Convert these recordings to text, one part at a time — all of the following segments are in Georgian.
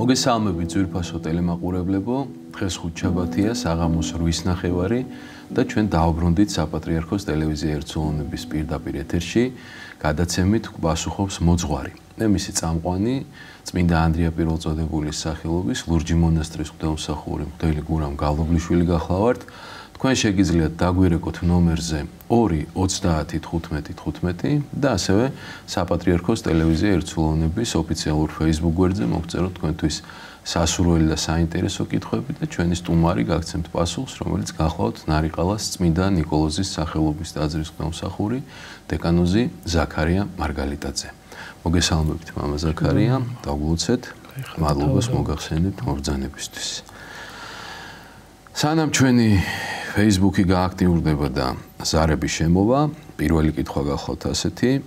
მოგესალმებით ძვირფასო ტელემაყურებლებო, დღეს ხუთშაბათია, საღამოს 8:30 და ჩვენ დავბრუნდით საპატრიარქოს ტელევიზია ერთსულოვნების პირდაპირ ეთერში, გადაცემით პასუხობს მოძღვარი. მე მისი წამყვანი, წმინდა ანდრია პირველწოდებულის სახელობის ლურჯი მონასტრის ღვთისმსახური მღვდელი გურამ გალობლიშვილი გახლავართ. თქვენ შეგიძლიათ დაგვირეკოთ ნომერზე 2-30-15-15 და ასევე საპატრიარქოს ტელევიზია ერთსულოვნების ოფიციალურ Facebook გვერდზე მოგწეროთ თქვენთვის სასურველი და საინტერესო კითხვები და ჩვენი სტუმარი გაგცემთ პასუხს, რომელიც გახლავთ ნარიყალას წმინდა ნიკოლოზის სახელობის ტაძრის ღვთისმსახური დეკანოზი ზაქარია მარგალიტაძე. მოგესალმებით მამა ზაქარია, დაგულოცეთ, მადლობას მოგახსენებთ მობრძანებისთვის. სანამ ჩვენი Facebook-ი გააქტიურდება და ზარები შემოვა, პირველი კითხვა გახლავთ ასეთი.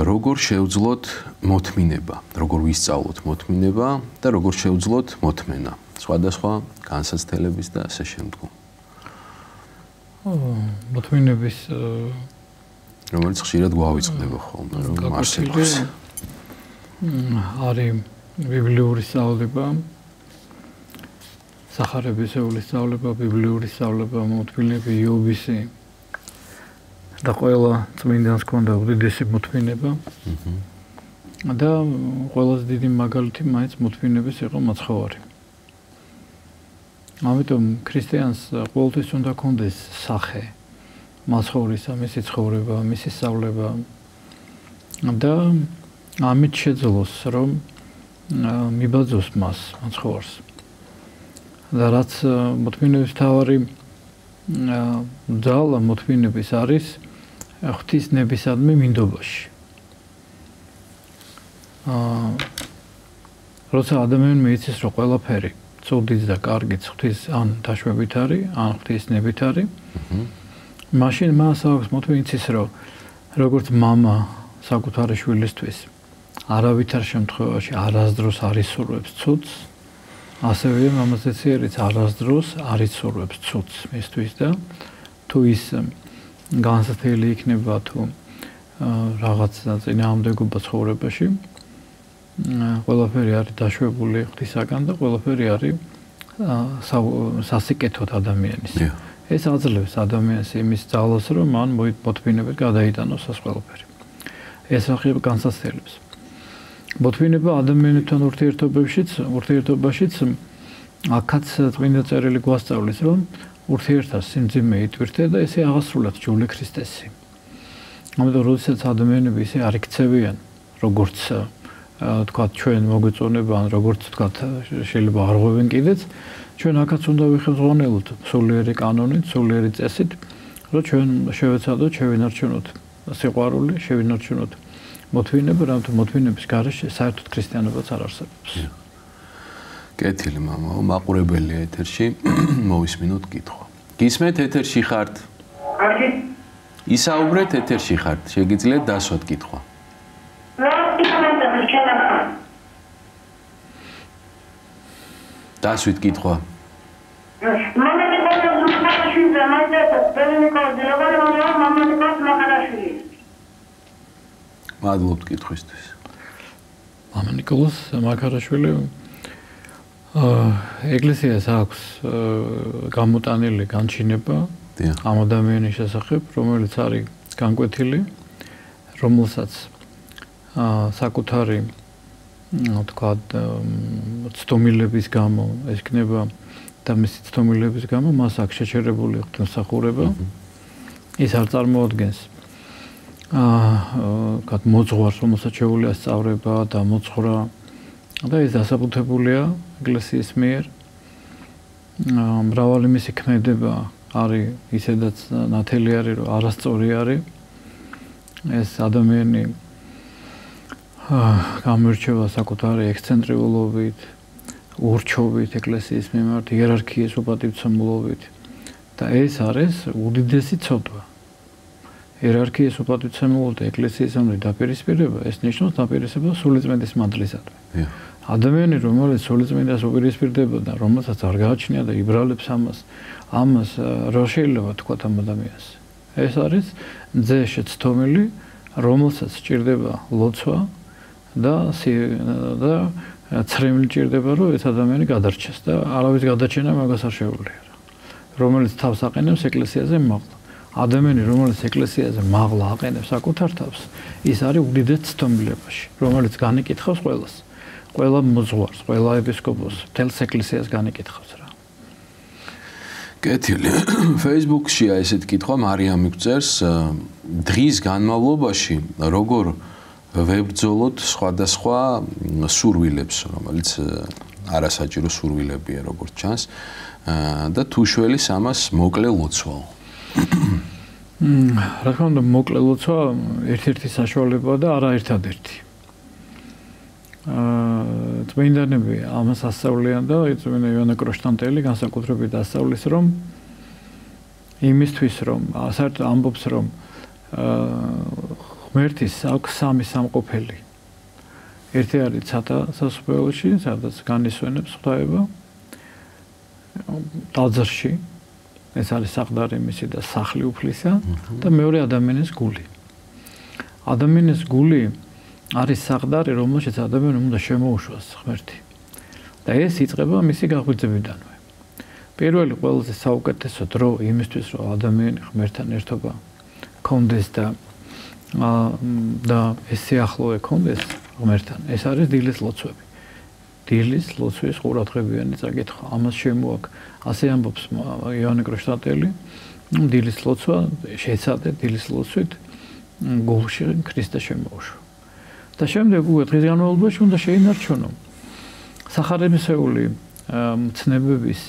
როგორ შევძლოთ მოთმინება, როგორ ვისწავლოთ მოთმინება და როგორ შევძლოთ მოთმენა, სხვადასხვა განსაცდელების და ასე შემდგომ. მოთმინების რომელიც ხშირად გვავიწყდება ხოლმე, რომ არსებობს. არის ბიბლიური სწავლება, სახარების ეულის სწავლება, ბიბლიური სწავლება, მოთმინები, იობისი და ყველა წმინდანს ჰქონდა უდიდესი მოთმინება. და ყველაზე დიდი მაგალითი მაინც მოთმინების იყო მაცხოვარი. ამიტომ ქრისტიანს ყოველთვის უნდა ჰქონდეს სახე მაცხოვრისა, მისი ცხოვრება, მისი სწავლება და ამით შეძლოს რომ მიბაძოს მას მაცხოვარს. და რაც მოთმინების მთავარი ძალა მოთმინების არის ღვთის ნებისადმი მინდობაში. როცა ადამიანმა იცის, რომ ყველაფერი ცუდიც და კარგიც ღვთის ან დაშვებით არის, ან ღვთის ნებით არის, მაშინ მას აქვს მოთმინი იცის, რომ როგორც მამა საკუთარი შვილისთვის არავითარ შემთხვევაში არასდროს არ ისურვებს ცუდს, ასევე მამაზეც ერიც არასდროს არ იცურვებს ცუდს მისთვის და თუ ის განსაცდელი იქნება თუ რაღაც წინააღმდეგობა ცხოვრებაში, ყველაფერი არის დაშვებული ღვთისაგან და ყველაფერი არის სასიკეთოდ ადამიანის. ეს აძლევს ადამიანს იმის ძალას, რომ მან მოთმინებით გადაიტანოს ეს ყველაფერი. ეს ახლა განსაცდელებს. მოთმინება ადამიანებთან ურთიერთობაშიც აქაც წმინდა წერილი გვასწავლის, რომ ურთიერთას სიმძიმე იტვირთე და ესე აღასრულათ ჯული ქრისტესი. ამიტომ როდესაც ადამიანები ისე არ იქცევიან, როგორც თქვათ ჩვენ მოგვეწონება, ან როგორც თქვათ შეიძლება არ ღვევენ კიდეც, ჩვენ აქაც უნდა ვიხსენოთ სულიერი კანონით, სულიერი წესით, რომ ჩვენ შევეცადოთ, შევინარჩუნოთ სიყვარული, შევინარჩუნოთ მოთმინება, რამთუ მოთმინების გარეშე საერთოდ ქრისტიანობაც არ არსებობს. კეთილი მამაო, მაყურებელია ეთერში, მოვისმინოთ კითხვა. გისმენთ ეთერში ხართ? კარგი. ისაუბრეთ ეთერში ხართ, შეგიძლიათ დასვათ კითხვა. დასვით კითხვა. მადლობთ კითხვისთვის. მამა ნიკოლოზ მაქარაშვილი ეკლესიას აქვს გამოტანილი განჩინება ამ ადამიანის შესახებ, რომელიც არის განკვეთილი, რომელსაც საკუთარი თქვათ ცდომილების გამო ეს იქნება და მისი ცდომილების გამო მას აქვს შეჩერებული ღვთისმსახურება. ის არ წარმოადგენს თქვათ მოძღვარს, რომელსაც შეუძლია სწავლება და მოძღვრა და ეს დასაბუთებულია ეკლესიის მიერ. მრავალი მისი ქმედება არის ისედაც ნათელი არის, რომ არასწორი არის. ეს ადამიანი გამოირჩევა საკუთარი ექსცენტრიულობით, ურჩობით ეკლესიის მიმართ, იერარქიის უპატივცემულობით და ეს არის უდიდესი ცოდვა. იერარქიის უპატივცემულობა ეკლესიისამდე დაპირისპირება, ეს ნიშნავს დაპირისპირება სულიწმინდის მადლისადმი. ადამიანი, რომელიც სულიწმინდას უპირისპირდება და რომელსაც არ გააჩნია და იბრალებს ამას რა შეიძლება თქვათ ამ ადამიანს. ეს არის ძე შეცდომილი, რომელსაც სჭირდება ლოცვა და ცრემლი ჭირდება, რომ ეს ადამიანი გადარჩეს და არავის გადაჩენა მაგას არ შეუძლია. რომელიც თავს აყენებს ეკლესიაზე მაღლა. ადამიანი, რომელიც ეკლესიაზე მაღლა აყენებს საკუთარ თავს, ის არის უდიდეს ცდომილებაში, რომელიც განიკითხავს ყველას. ყველა მოძღვარს, ყველა ეპისკოპოსს, მთელს ეკლესიას განიკითხავს რა. კეთილი. Facebook-ში ესეთ კითხვა მარიამი გწერს, დღის განმავლობაში როგორ ვებრძოლოთ სხვადასხვა სურვილებს, რომელიც არასაჭირო სურვილებია, როგორც ჩანს, და თუ შველის ამას მოკლე ლოცვაო. რა თქმა უნდა, მოკლე ლოცვა ერთ-ერთი საშუალებაა და არა ერთადერთი. წმინდანები ამას ასწავლიან და წმინდა ივანე კროშტანტელი განსაკუთრებით ასწავლის, რომ იმისთვის, რომ საერთოდ ამბობს, რომ ღმერთის აქვს სამი სამყოფელი. ერთი არის ცათა სასუფეველში, სადაც განისვენებს ღვთაება, ტაძარში, ეს არის საყდარი მისი და სახლი უფლისა და მეორე ადამიანის გული. ადამიანის გული არის საყდარი, რომელშიც ადამიანი უნდა შემოუშვას ღმერთი. და ეს იწყება მისი გაღვიძებიდანვე. პირველი ყველაზე საუკეთესო დრო იმისთვის, რომ ადამიანი ღმერთთან ერთობა კონდეს და ეს სიახლოვე კონდეს ღმერთთან, ეს არის დილის ლოცვები. დილის ლოცვის ყურადღებიანი წაკითხვა. ამას შემოაქვს, ასე ამბობს ივანე კროშტანტელი, დილის ლოცვა შეცადე დილის ლოცვით გულში ქრისტეს შემოუშვა. და შემდეგ უკვე დღის განმავლობაში უნდა შეინარჩუნო სახარებისეული მცნებების,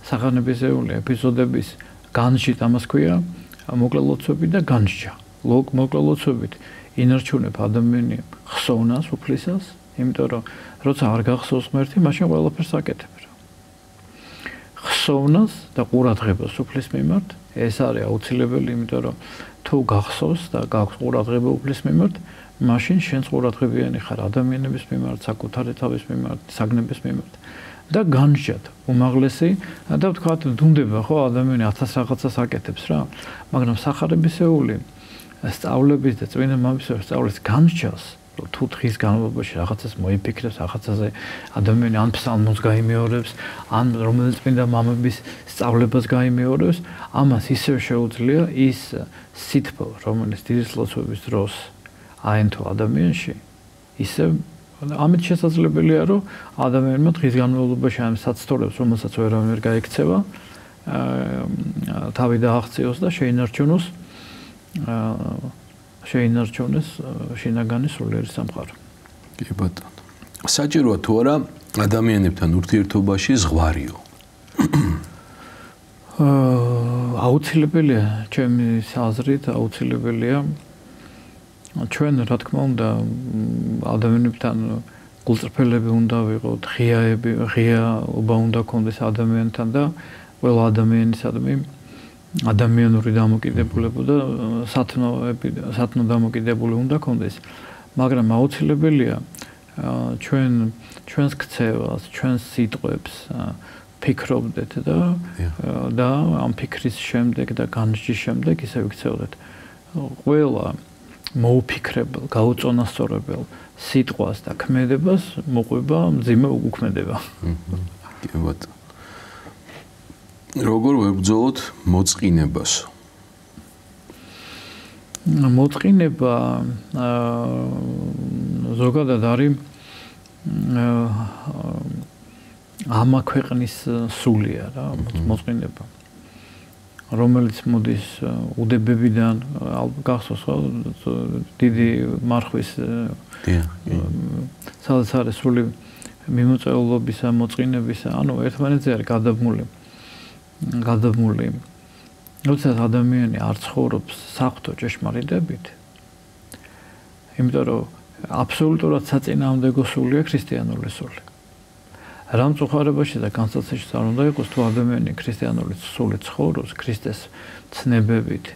სახარებისეული ეპიზოდების განჯით, ამას ქვია მოკლე ლოცვები და განჯა. მოკლე ლოცვებით ინარჩუნებ ადამიანი ხსოვნას უფლისას, იმიტომ რომ როცა არ გახსოვს ღმერთი, მაშინ ყველაფერს აკეთებ რა. ხსოვნას და ყურადღებას უფლის მიმართ, ეს არის აუცილებელი, იმიტომ რომ თუ გახსოვს და გაქვს ყურადღება უფლის მიმართ, მაშინ შენს ყურადღებიანი ხარ ადამიანების მიმართ, საკუთარი თავის მიმართ, საგნების მიმართ და განჯად უმაღლესი და ვთქვათ, დუნდება ხო ადამიანი 1000 რაღაცას აკეთებს რა, მაგრამ სახარებისეული სწავლების და წმინდა მამისების სწავლის განჯას, თუ დღის განმავლობაში რაღაცას მოიფიქრებს, რაღაცაზე ადამიანი ან ფსალმოს გაიმეორებს, ან რომელიც წმინდა მამების სწავლებას გაიმეორებს, ამას ისევ შეუძლია ის სითბო, რომელიც დილის ლოცვების დროს აენთო ადამიანში, ისევ ამით შესაძლებელია, რომ ადამიანმა დღის განმავლობაში ამ საცდურებს, რომელსაც ვერავინ ვერ გაიქცევა, თავი დააღწიოს და შეინარჩუნოს შინაგანი სულიერი სამყარო. კი ბატონო. საჭიროა თუ არა ადამიანებთან ურთიერთობაში ზღვარიო? აუცილებელია, ჩემი აზრით, აუცილებელია. ჩვენ, რა თქმა უნდა, ადამიანებთან გულწრფელები უნდა ვიყოთ, ღიაობა უნდა გქონდეს ადამიანთან და ყველა ადამიანისადმი ადამიანური დამოკიდებულება და სათნო დამოკიდებული უნდა გქონდეს, მაგრამ აუცილებელია ჩვენს ქცევას, ჩვენს სიტყვებს ფიქრობდეთ და ამ ფიქრის შემდეგ და განჯის შემდეგ ისე ვიქცევდეთ ყველა მოუფიქრებელ, გაუწონასწორებელ სიტყვას და ქმედებას მოყვება მძიმე უქმედება. კი ბატონო. როგორ ვებრძოლოთ მოწყინებას? მოწყინება ზოგადად არის ამა ქვეყნის სულია რა, მოწყინება. რომელიც მოდის უდებებიდან, გახსოვს ხო, დიდი მარხვის სადაც არის სული მიმოწეულობისა, მოწყინებისა, ანუ ერთმანეთზე არის გადაბმული. როცა ადამიანი არ ცხოვრობს საღვთო ჭეშმარიტებით, იმიტომ რომ აბსოლუტურად საწინააღმდეგო სულია ქრისტიანული სული. რა მწუხარებაში და განსაცდელში არ უნდა იყოს, თუ ადამიანი ქრისტიანული სული ცხოვრობს ქრისტეს ცნებებით,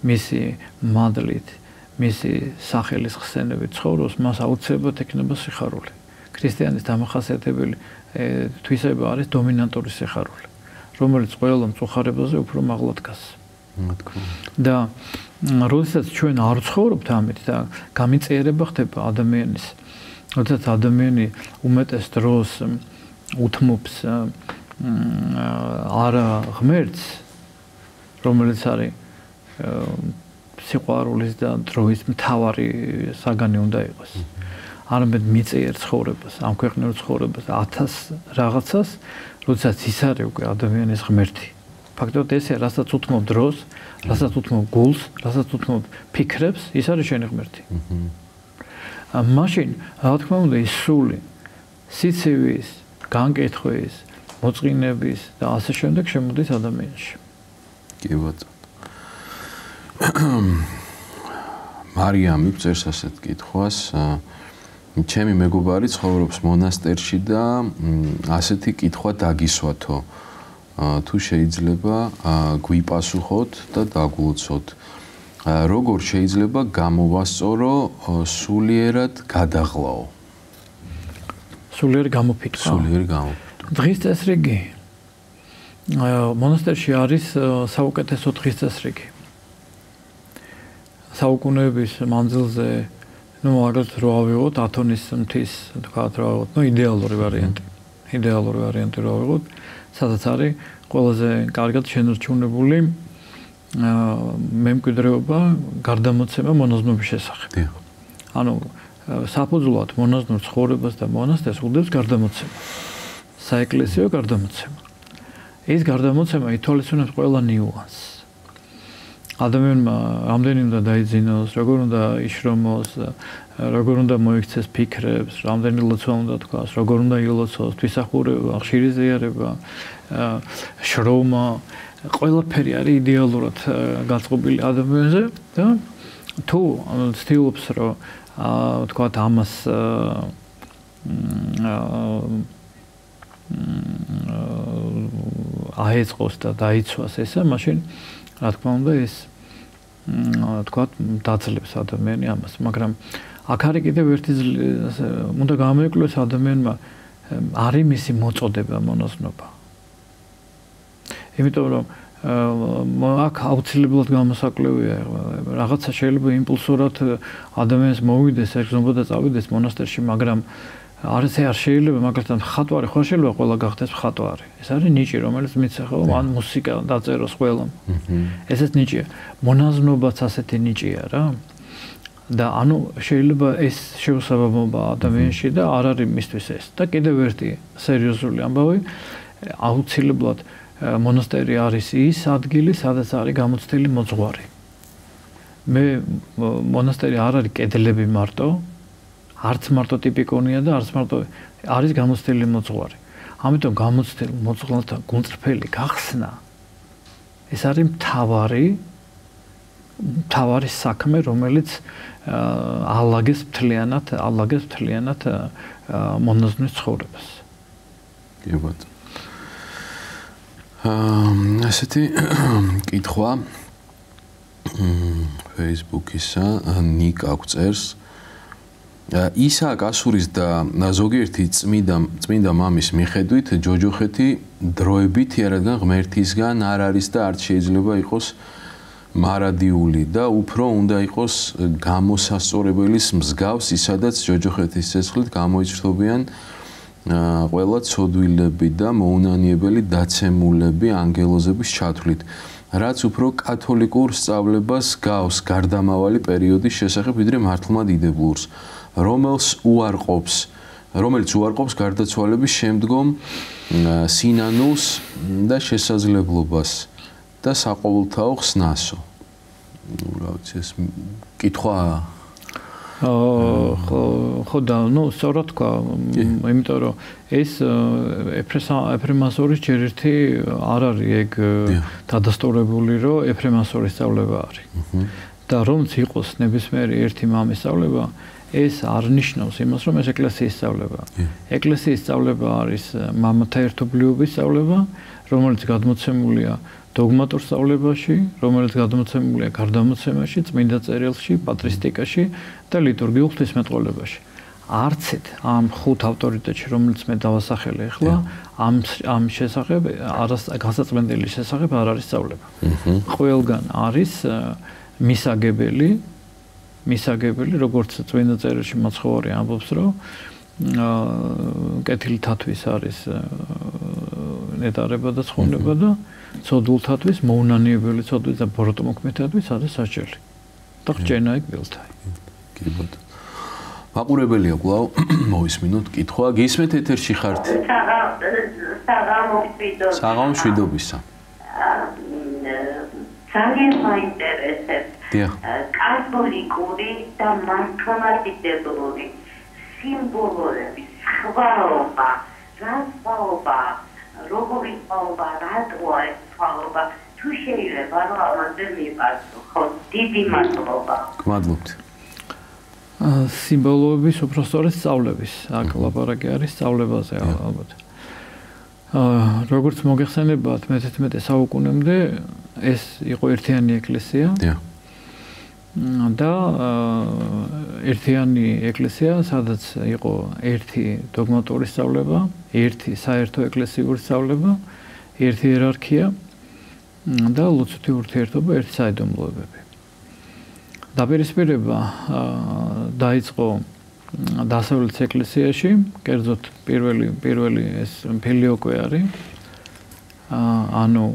მისი მადლით, მისი სახელის ხსენებით ცხოვრობს, მას აუცილებლად ექნება სიხარული. ქრისტიანის დამახასიათებელი თვისება არის დომინანტური სიხარული, რომელიც ყველა მწუხარებაზე უფრო მაღლა დგას. და როდესაც ჩვენ არ ცხოვრობთ ამით და გამიწიერება ხდება ადამიანის როდესაც ადამიანი უმეტეს დროს უთმობს არა ღმერთს, რომელიც არის სიყვარულის და დროის მთავარი საგანი უნდა იყოს. არამედ მიწიერ ცხოვრებას, ამ ქვეყნიურ ცხოვრებას, 1000 რაღაცას, როდესაც ის არის უკვე ადამიანის ღმერთი. ფაქტობრივად ესე, რასაც უთმობ დროს, რასაც უთმობ გულს, რასაც უთმობ ფიქრებს, ის არის შენი ღმერთი. მაშინ, რა თქმა უნდა, ის სული, სიცივის, განკითხვის, მოწყინების და ასე შემდეგ შემოდის ადამიანში. კი ბატონო. მარიამი წერს ასეთ კითხვას, ჩემი მეგობარი ცხოვრობს მონასტერში და ასეთი კითხვა დაგისვათო. თუ შეიძლება გვიპასუხოთ და დაგულოცოთ. როგორ შეიძლება გამოვასწორო სულიერად გადაღლაო? სულიერი გამოფიტვა. სულიერი გამოფიტვა. დღის წესრიგი. მონასტერში არის საუკეთესო დღის წესრიგი. საუკუნეების მანძილზე, მაგალითად რო ავიღოთ ათონის მთის, თქვათ რა ავიღოთ, იდეალური ვარიანტი. იდეალური ვარიანტი რო ავიღოთ, სადაც არის ყველაზე კარგად შენარჩუნებული მემკვიდრეობა, გარდამოცემა მონაზვნობის შესახებ. ანუ საფუძვლად მონაზვნურ ცხოვრებას და მონასტერს უდევს გარდამოცემა. საეკლესიო გარდამოცემა. ეს გარდამოცემა ითვალისწინებს ყველა ნიუანსს. ადამიანმა რამდენი უნდა დაიძინოს, როგორ უნდა იშრომოს, როგორ უნდა მოიქცეს ფიქრებს, რამდენი ლოცვა უნდა თქვას, როგორ უნდა ილოცოს, თვისახურება, ხშირი ზიარება, შრომა, ყველაფერი არის იდეალურად გაწყობილი ადამიანზე და თუ ცდილობს რომ თქვათ ამას აეწყოს და დაიცვას ესა, მაშინ რა თქმა უნდა ეს თქვათ დაძლევს ადამიანი ამას, მაგრამ აქ არის კიდევ ერთი უნდა გამოიკვლიოს ადამიანმა არის მისი მოწოდება მონაზვნობა. იმიტომ რომ აქ აუცილებლად გამოსაკლევია რაღაცა შეიძლება იმპულსურად ადამიანს მოვიდეს, ეგზობა და წავიდეს მონასტერში, მაგრამ არ შეიძლება მაგალითად ხატვარი ხო შეიძლება ყველა გახდეს ხატვარი. ეს არის ნიჭი, რომელიც მიცეხება ან მუსიკა დაწეროს ყველამ. ესეც ნიჭია. მონაზვნობაც ასეთი ნიჭია რა. და ანუ შეიძლება ეს შეუსაბამობა ადამიანში და არ არის მისთვის ეს. და კიდევ ერთი სერიოზული ამბავი, აუცილებლად მონასტერი არის ის ადგილი, სადაც არის გამოცდილი მოძღვარი. მე მონასტერი არ არის კედლები მარტო, არც მარტო ტიპიკონია და არც მარტო არის გამოცდილი მოძღვარი. ამიტომ გამოცდილი მოძღვართა გულწრფელი გახსნა ეს არის მთავარი საქმე, რომელიც ალაგებს მთლიანად მონაზვნის ცხოვრებას. კი ბატონო. ასეთი კითხვა Facebook-ისა ნიკ აღწერს. ისააკ ასურის და ზოგიერთი წმინდა მამის მიხედვით ჯოჯოხეთი დროებითი, რადგან ღმერთისგან არ არის და არც შეიძლება იყოს მარადიული და უფრო უნდა იყოს გამოსასწორებელის მსგავს, ისადაც ჯოჯოხეთის ცეცხლით გამოიცრთობიან ყველა ცოდვილები და მოუნანიებელი დაცემულები ანგელოზების ჩათვლით, რაც უფრო კათოლიკურ სწავლებას გავს გარდამავალი პერიოდის შესახებ, ვიდრე მართლმა დიდებულს, რომელიც უარყოფს გარდაცვალების შემდგომ სინანულს და შესაძლებლობას და საყოველთაო ხსნასო. რა ვიცი, ეს კითხვა ხო და სწორად თქვა, იმიტომ რომ ეს ეფრემასორის ჯერ ერთი არ არის ეგ დადასტურებული, რომ ეფრემასორის სწავლება არის. და რომც იყოს ნებისმიერი ერთი მამის სწავლება, ეს არ ნიშნავს იმას, რომ ეს ეკლესიის სწავლება. ეკლესიის სწავლება არის მამათა ერთობლიობის სწავლება, რომელიც გადმოცემულია დოგმატურ სწავლებაში, რომელიც გადმოცემულია გარდამოცემაში, წმინდა წერილში, პატრისტიკაში და ლიტურგიულ ღვთისმეტყველებაში. არცეთ ამ ხუთ ავტორიტეტში, რომელიც მე დავასახელე ახლა, ამ შესახებ გასაწმენდელი შესახებ არ არის სწავლება. ყველგან არის მისაგებელი, მისაგებელი, როგორც წმინდა წერილში მაცხოვარი ამბობს, რომ კეთილთათვის არის ნეტარება და ცხონება და ცოდულთათვის მოუნანიებელი ცოდვის და ბოროტმოქმედთათვის არის საჭირო. და ხჭენა იქ ველთაი. კი ბატონო. მაყურებელია კვლავ მოვისმინოთ კითხვა. გისმენთ ეთერში ხართ? საღამო მშვიდობისა. ძალიან მაინტერესებს კათოლიკური და მართლმადიდებლური სიმბოლოების სხვაობა, რა სხვაობა, როგორი სხვაობა, რატოა ეს სხვაობა, თუ შეიძლება რომ ამაზე მიპასუხო. დიდი მადლობა. გმადლობთ. სიმბოლოების უпростоრეს სწავლების, აქ ლაპარაკი არის სწავლებაზე ალბათ. როგორც მოგეხსენებათ, მე-11 საუკუნემდე ეს იყო ერთიანი ეკლესია. და ერთიანი ეკლესია, სადაც იყო ერთი დოგმატური სწავლება, ერთი საერთო ეკლესიური სწავლება, ერთი იერარქია და ლოცვითი ურთიერთობა, ერთი საიდუმლოებები. დაპირისპირება დაიწყო დასავლეთ ეკლესიაში, კერძოდ პირველი ეს ფილიოკვე არის. ანუ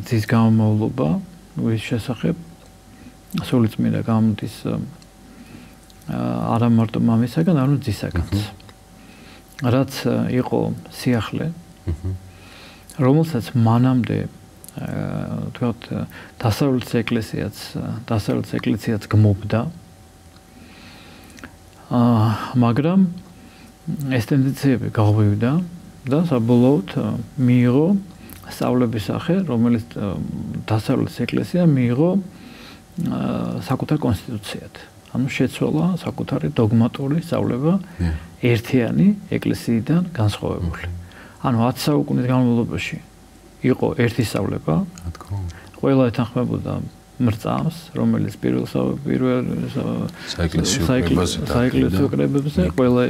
ძის გამომავლობა, ვის შესახებ სულიწმინდა გამოდის არა მარტო მამისაგან, ანუ ძისაგანც. რაც იყო სიახლე, რომელსაც მანამდე თქვათ დასავლეთ ეკლესიაც გმობდა. მაგრამ ეს ტენდენციები გაღვივდა და საბოლოოდ მიიღო სწავლების სახე, რომელიც დასავლეთ ეკლესია მიიღო საკუთარ კონსტიტუციად. ანუ შეცვალა საკუთარი დოგმატური სწავლება ერთიანი ეკლესიიდან განსხვავებული. ანუ 10 საუკუნის განმავლობაში იყო ერთი სწავლება. ყველა ეთანხმებოდა მრწამს, რომელიც პირველ საეკლესიო კრებებზე ყველა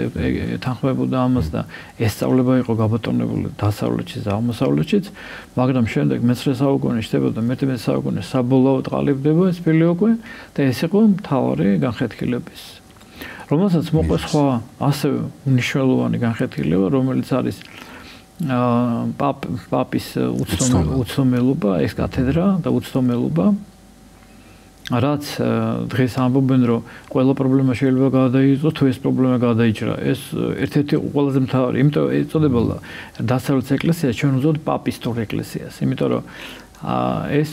ეთანხმებოდა ამას და ეს სწავლება იყო გაბატონებული დასავლეთშიც და აღმოსავლეთშიც, მაგრამ შემდეგ მე-9 საუკუნეში ხდებოდა მე-11 საუკუნის საბოლოოდ ყალიბდება ეს ფილიოკვე და ეს იყო მთავარი განხეთქილების, რომელსაც მოყვა სხვა ასევე მნიშვნელოვანი განხეთქილება, რომელიც არის პაპის უცდომელობა, ეს კათედრა და უცდომელობა, რაც დღეს ამბობენ, რომ ყველა პრობლემა შეიძლება გადაიწყოს, თუ ეს პრობლემა გადაიჭრა. ეს ერთ-ერთი ყველაზე მთავარი, იმიტომ ეწოდებოდა დასავლეთ ეკლესია, ჩვენ ვუძოთ პაპისტურ ეკლესიას, იმიტომ რომ ეს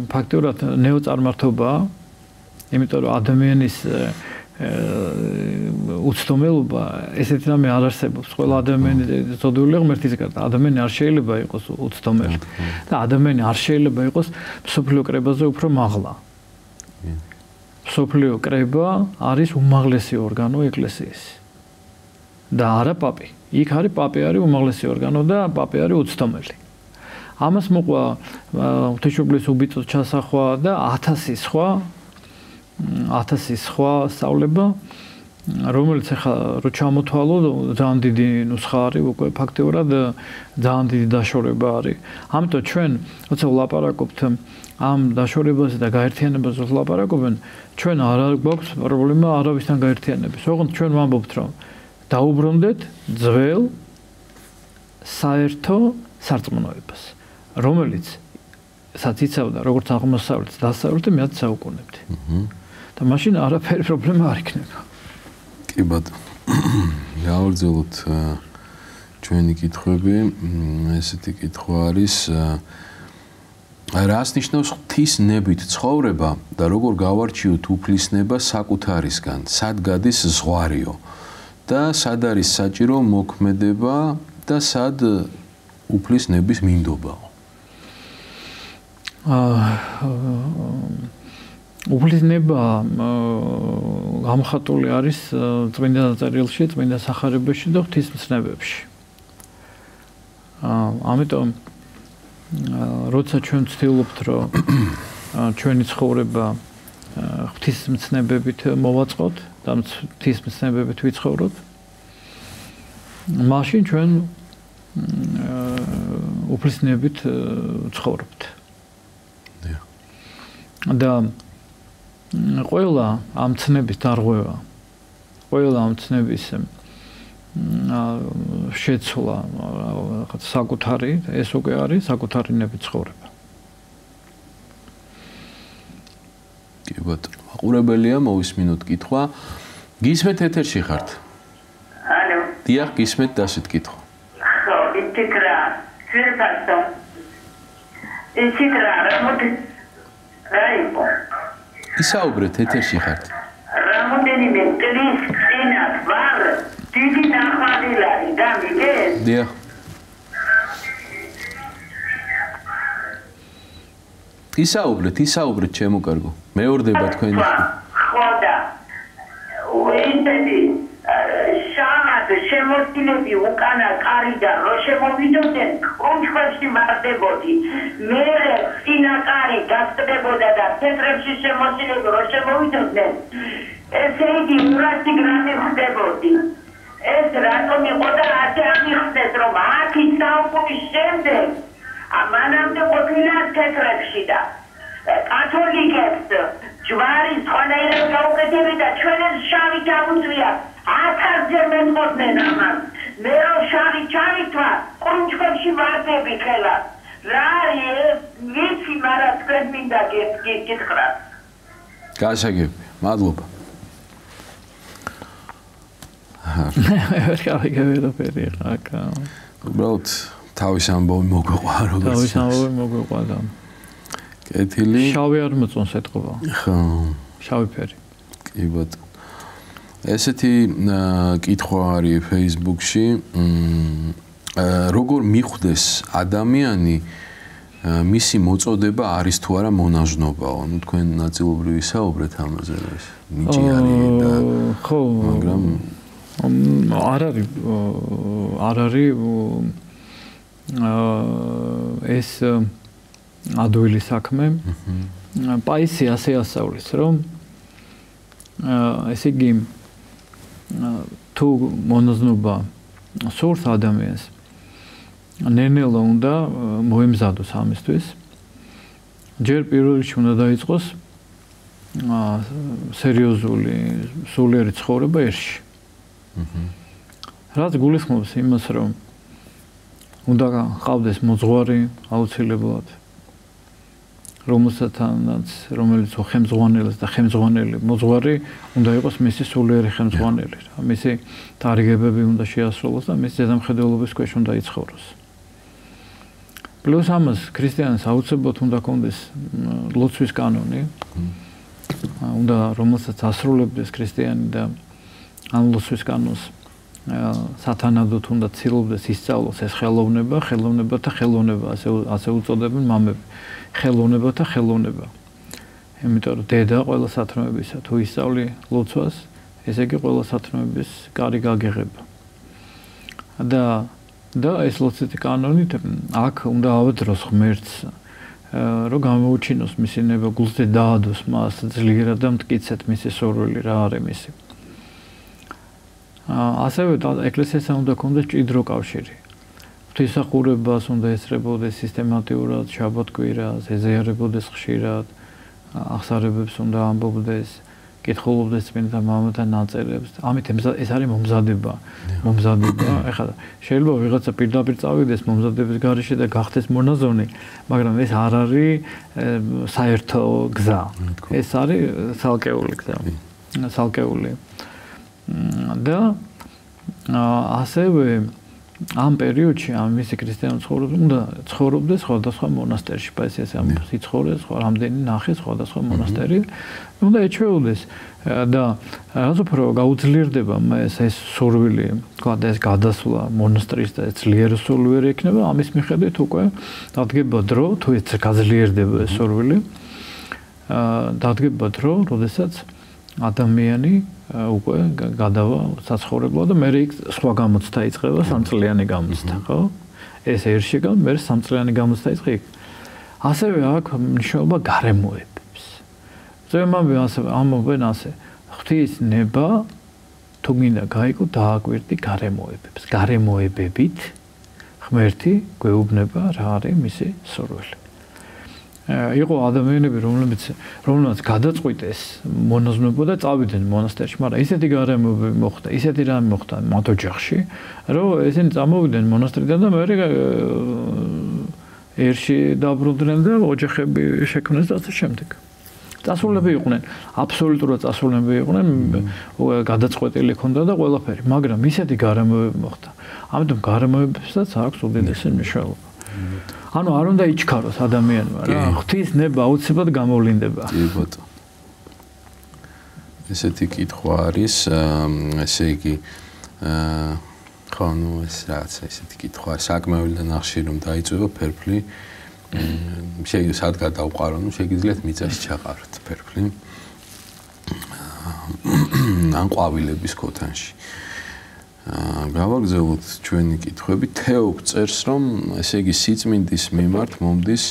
ფაქტურად ნეოწარმართობაა, იმიტომ რომ ადამიანის უცდომელობა ესეთი რამე არ არსებობს. ყველა ადამიანი ზოდიულია ღმერთის გარდა. ადამიანი არ შეიძლება იყოს უცდომელი და ადამიანი არ შეიძლება იყოს მსოფლიო კრებაზე უფრო მაღლა. მსოფლიო კრება არის უმაღლესი ორგანო ეკლესიის. და არა პაპი. იქ არის პაპი არის უმაღლესი ორგანო და პაპი არის უცდომელი. ამას მოყვა ღვთისმშობლის უბიწოს ჩასახვა და 1000 სხვა სწავლება, რომელიც ახლა რო ჩამოთვალოთ, ძალიან დიდი ნუსხა არის, უკვე ფაქტიურად ძალიან დიდი დაშორება არის. ამიტომ ჩვენ როცა ვლაპარაკობთ ამ დაშორებაზე და გაერთიანებაზე ვლაპარაკობენ, ჩვენ არ გვაქვს პრობლემა არავისთან გაერთიანების. ოღონდ ჩვენ ვამბობთ, რომ დაუბრუნდეთ ძველ საერთო სარწმუნოებას, რომელიც იცავდა როგორც აღმოსავლეთ, დასავლეთ მე-10 საუკუნემდე. და მაშინ არაფერი პრობლემა არ იქნება. კი ბატონო. გავაგრძელოთ ჩვენი კითხვები. ესეთი კითხვა არის რას ნიშნავს ღვთისნებით ცხოვრება და როგორ გავარჩიოთ უფლისნება საკუთარისგან, სად გადის ზღვარიო და სად არის საჭირო მოქმედება და სად უფლისნების მინდობაო? უფლისნება გამოხატული არის წმინდა წერილში, წმინდა სახარებაში და ღვთისმცნებებში. ამიტომ როცა ჩვენ ვცდილობთ, რომ ჩვენი ცხოვრება ღვთისმცნებებით მოვაწყოთ და ღვთისმცნებებით ვიცხოვროთ, მაშინ ჩვენ უფლისნებით ცხოვრობთ. და ყველა ამ ცნების დარღვევა, ყველა ამ ცნების შეცვლა საკუთარი, ეს უკვე არის საკუთარი ნებით ცხოვრება. კი ბატონო, მაყურებელია, მოვისმინოთ კითხვა. გისმენთ ეთერში ხართ? ალო. დიახ, გისმენთ დასით კითხვა. ხო, ითქრა, ცერფასო. ითქრა, რაიმო. ისაუბრეთ, ეთერში ხართ. რამოდენიმე წლის წინათ ვარ დიდი ნახვალილარი და მიგეს? დიახ. ისაუბრეთ, ჩემო კარგო. მეორდება თქვენი. ხო და უინდები შამად შემოსილები უკანა კარიდან რო შემოვიდოდნენ, კონჩხებში მარდებოდი. მე წინა კარი გასწრებოდა და თეთრებში შემოსილები რო შემოვიდოდნენ, ესე იგი 200 გრამი ხდებოდი. ეს რატომ იყო და ასე ამიხსნეს, რომ 10 საუკუნის შემდეგ მანამდე ყოფილა თეთრებში და კათოლიკებს ჯვარის ყველაერად გაუკეთებდა და ჩვენს შავი ჩამოწვია 1000-ჯერ მეტყოდნენ ამას. მე რომ შავი ჩავიტვა, კონჩხებში ვარდები ხელა. რა არის ვიცი, მაგრამ თქვენ მინდა გითხრათ. გასაგები, მადლობა. ვერ გავიგებდი ხაკა. უბრალოდ თავის ამბავი მოგვიყვა როგორც. თავის ამბავი მოგვიყვა და კეთილი. შავი არ მოწონს ეთყობა. ხო. შავი ფერი. კი ბატონო. ესეთი კითხვა არის Facebook-ში. როგორ მიხვდეს ადამიანი მისი მოწოდება არის თუ არა მონაჟნობაო? ნუ თქვენ ნაწილობრივ ისაუბრეთ ამაზე, ეს ნიჭი არის და ხო, მაგრამ არ არის ეს ადვილი საქმე. პაისი ასე ასწავლის, რომ ესე იგი თუ მონაზნობა სურს ადამიანს, ნენელა უნდა მოემზადოს ამისთვის. ჯერ პირველ რიგში უნდა დაიწყოს სერიოზული სულიერი ცხოვრება ერში. რაც გულისხმობს იმას, რომ უნდა ყავდეს მოძღვარი აუცილებლად, რომელიც ხელმძღვანელს და ხელმძღვანელი მოძღვარი უნდა იყოს მისი სულიერი ხელმძღვანელი. მისი თარიღებები უნდა შეასრულოს და მის ზედამხედველობის ქვეშ უნდა იცხოვროს. პლუს ამას ქრისტიანს აუცილებლად უნდა ჰქონდეს ლოცვის კანონი, უნდა რომელსაც ასრულებდეს ქრისტიანი და ამ ლოცვის კანონს სათანადოდ უნდა ცდილობდეს ისწავლოს ეს ხელოვნებათა ხელოვნება, ასე უწოდებენ მამები. ხელოვნებათა ხელოვნება. იმიტომ რომ დედა ყველა სათნოებისა თუ ისწავლი ლოცვას, ესე იგი ყველა სათნოების კარი გაგეღება. და ეს ლოცვითი კანონით აქ უნდა ავადროს ღმერთს, რომ გამოუჩინოს მისი ნება, გულზე დაადოს მას ძლიერად და მტკიცეთ მისი სურვილი რა არის მისი. ასევე ეკლესიასთან უნდა ჰქონდეს მჭიდრო კავშირი. ღვთისმსახურებას უნდა ესწრებოდეს სისტემატიურად, შაბათ-კვირას, ეზიარებოდეს ხშირად, აღსარებებს უნდა ამბობდეს, კითხულობდეს წმინდა მამათა ნაწერებს. ამით ეს არის მომზადება. ეხლა შეიძლება ვიღაცა პირდაპირ წავიდეს მომზადების გარეშე და გახდეს მონაზონი, მაგრამ ეს არ არის საერთო გზა. ეს არის ცალკეული გზა. ცალკეული. და ასევე ამ პერიოდში მისი ქრისტიანული ცხოვრება უნდა ცხოვრობდეს სხვადასხვა მონასტერში, პაისიას ამბობს, იცხოვრეს რამდენი ნახე სხვადასხვა მონასტერი, უნდა ეჩვეუდეს და რაც უფრო გაუძლიერდება ეს სურვილი, თქვათ ეს გადასვლა მონასტრის და ძლიერი სურვილი იქნება, ამის მიხედვით უკვე დადგება დრო, თუ ეს გაძლიერდება ეს სურვილი, დადგება დრო, როდესაც ადამიანი უკვე გადავა საცხოვრებლად და მე იქ სხვა გამოცდა იწყება, სამწლიანი გამოცდა, ხო? ეს ერში მე სამწლიანი გამოცდა იწყე იქ. ასევე აქ მნიშვნელობა გარემოებებს. ზემავე ასე ამობენ ასე, ღვთის ნება თუ მინდა გაიგო დააკვირდი გარემოებებს. გარემოებებით ღმერთი გვეუბნება რა არის მისი სურვილი. იყო ადამიანები, რომლებიც გადაწყვიტეს მონაზვნებო და წავიდნენ მონასტერში, მაგრამ ისეთი გარემოები მოხდა, ისეთი რამე მოხდა მათ ოჯახში, რომ ესენი წამოვიდნენ მონასტრიდან და მეორე ერში დაბრუნდნენ და ოჯახები შექმნეს და ასე შემდეგ. წასულები იყვნენ, აბსოლუტურად წასულები იყვნენ, გადაწყვეტილი ჰქონდა და ყველაფერი, მაგრამ ისეთი გარემოები მოხდა. ამიტომ გარემოებსაც აქვს უდიდესი მნიშვნელობა. ანუ არ უნდა იჩქაროს ადამიანმა რა, ღვთის ნება აუცილებლად გამოვლინდება. კი ბატონო. ესეთი კითხვა არის, ესე იგი, ხო, ნუ ეს რაც ესეთი კითხვა, საკმაოდ ნახში რომ დაიწვევა ფერფლი, შეიძლება სად გადავყარო, ნუ შეგიძლიათ მიწაში ჩაყაროთ ფერფლი. ან ყვავილების ქოთანში. გავაგზავნოთ ჩვენი კითხვები. თეო წერს, რომ ესე იგი სიწმინდის მიმართ მომდის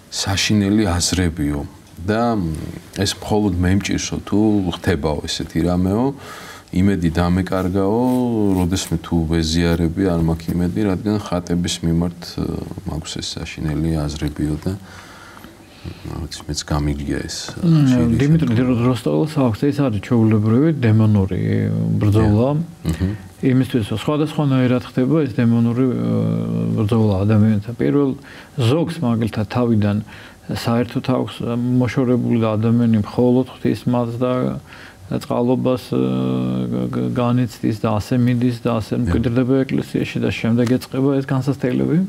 საშინელი აზრებიო და ეს მხოლოდ მემჭირსო თუ ხდებაო ესეთი რამეო, იმედი დამეკარგაო, როდესმე თუ ვეზიარები არ მაქვს იმედი, რადგან ხატების მიმართ მაქვს ეს საშინელი აზრებიო და მეც გამიგია ეს. დიმიტრი როსტოველს აქვს ეს არის ჩვეულებრივი დემონური ბრძოლა. იმისთვის სხვადასხვანაირად ხდება ეს დემონური ბრძოლა ადამიანთან. პირველ ზოგს მაგალითად თავიდან საერთოდ აქვს მოშორებული და ადამიანი მხოლოდ ღვთის მას და წყალობას განიცდის და ასე მიდის და ასე მკვიდრდება ეკლესიაში და შემდეგ ეწყება ეს განსასწრებელი.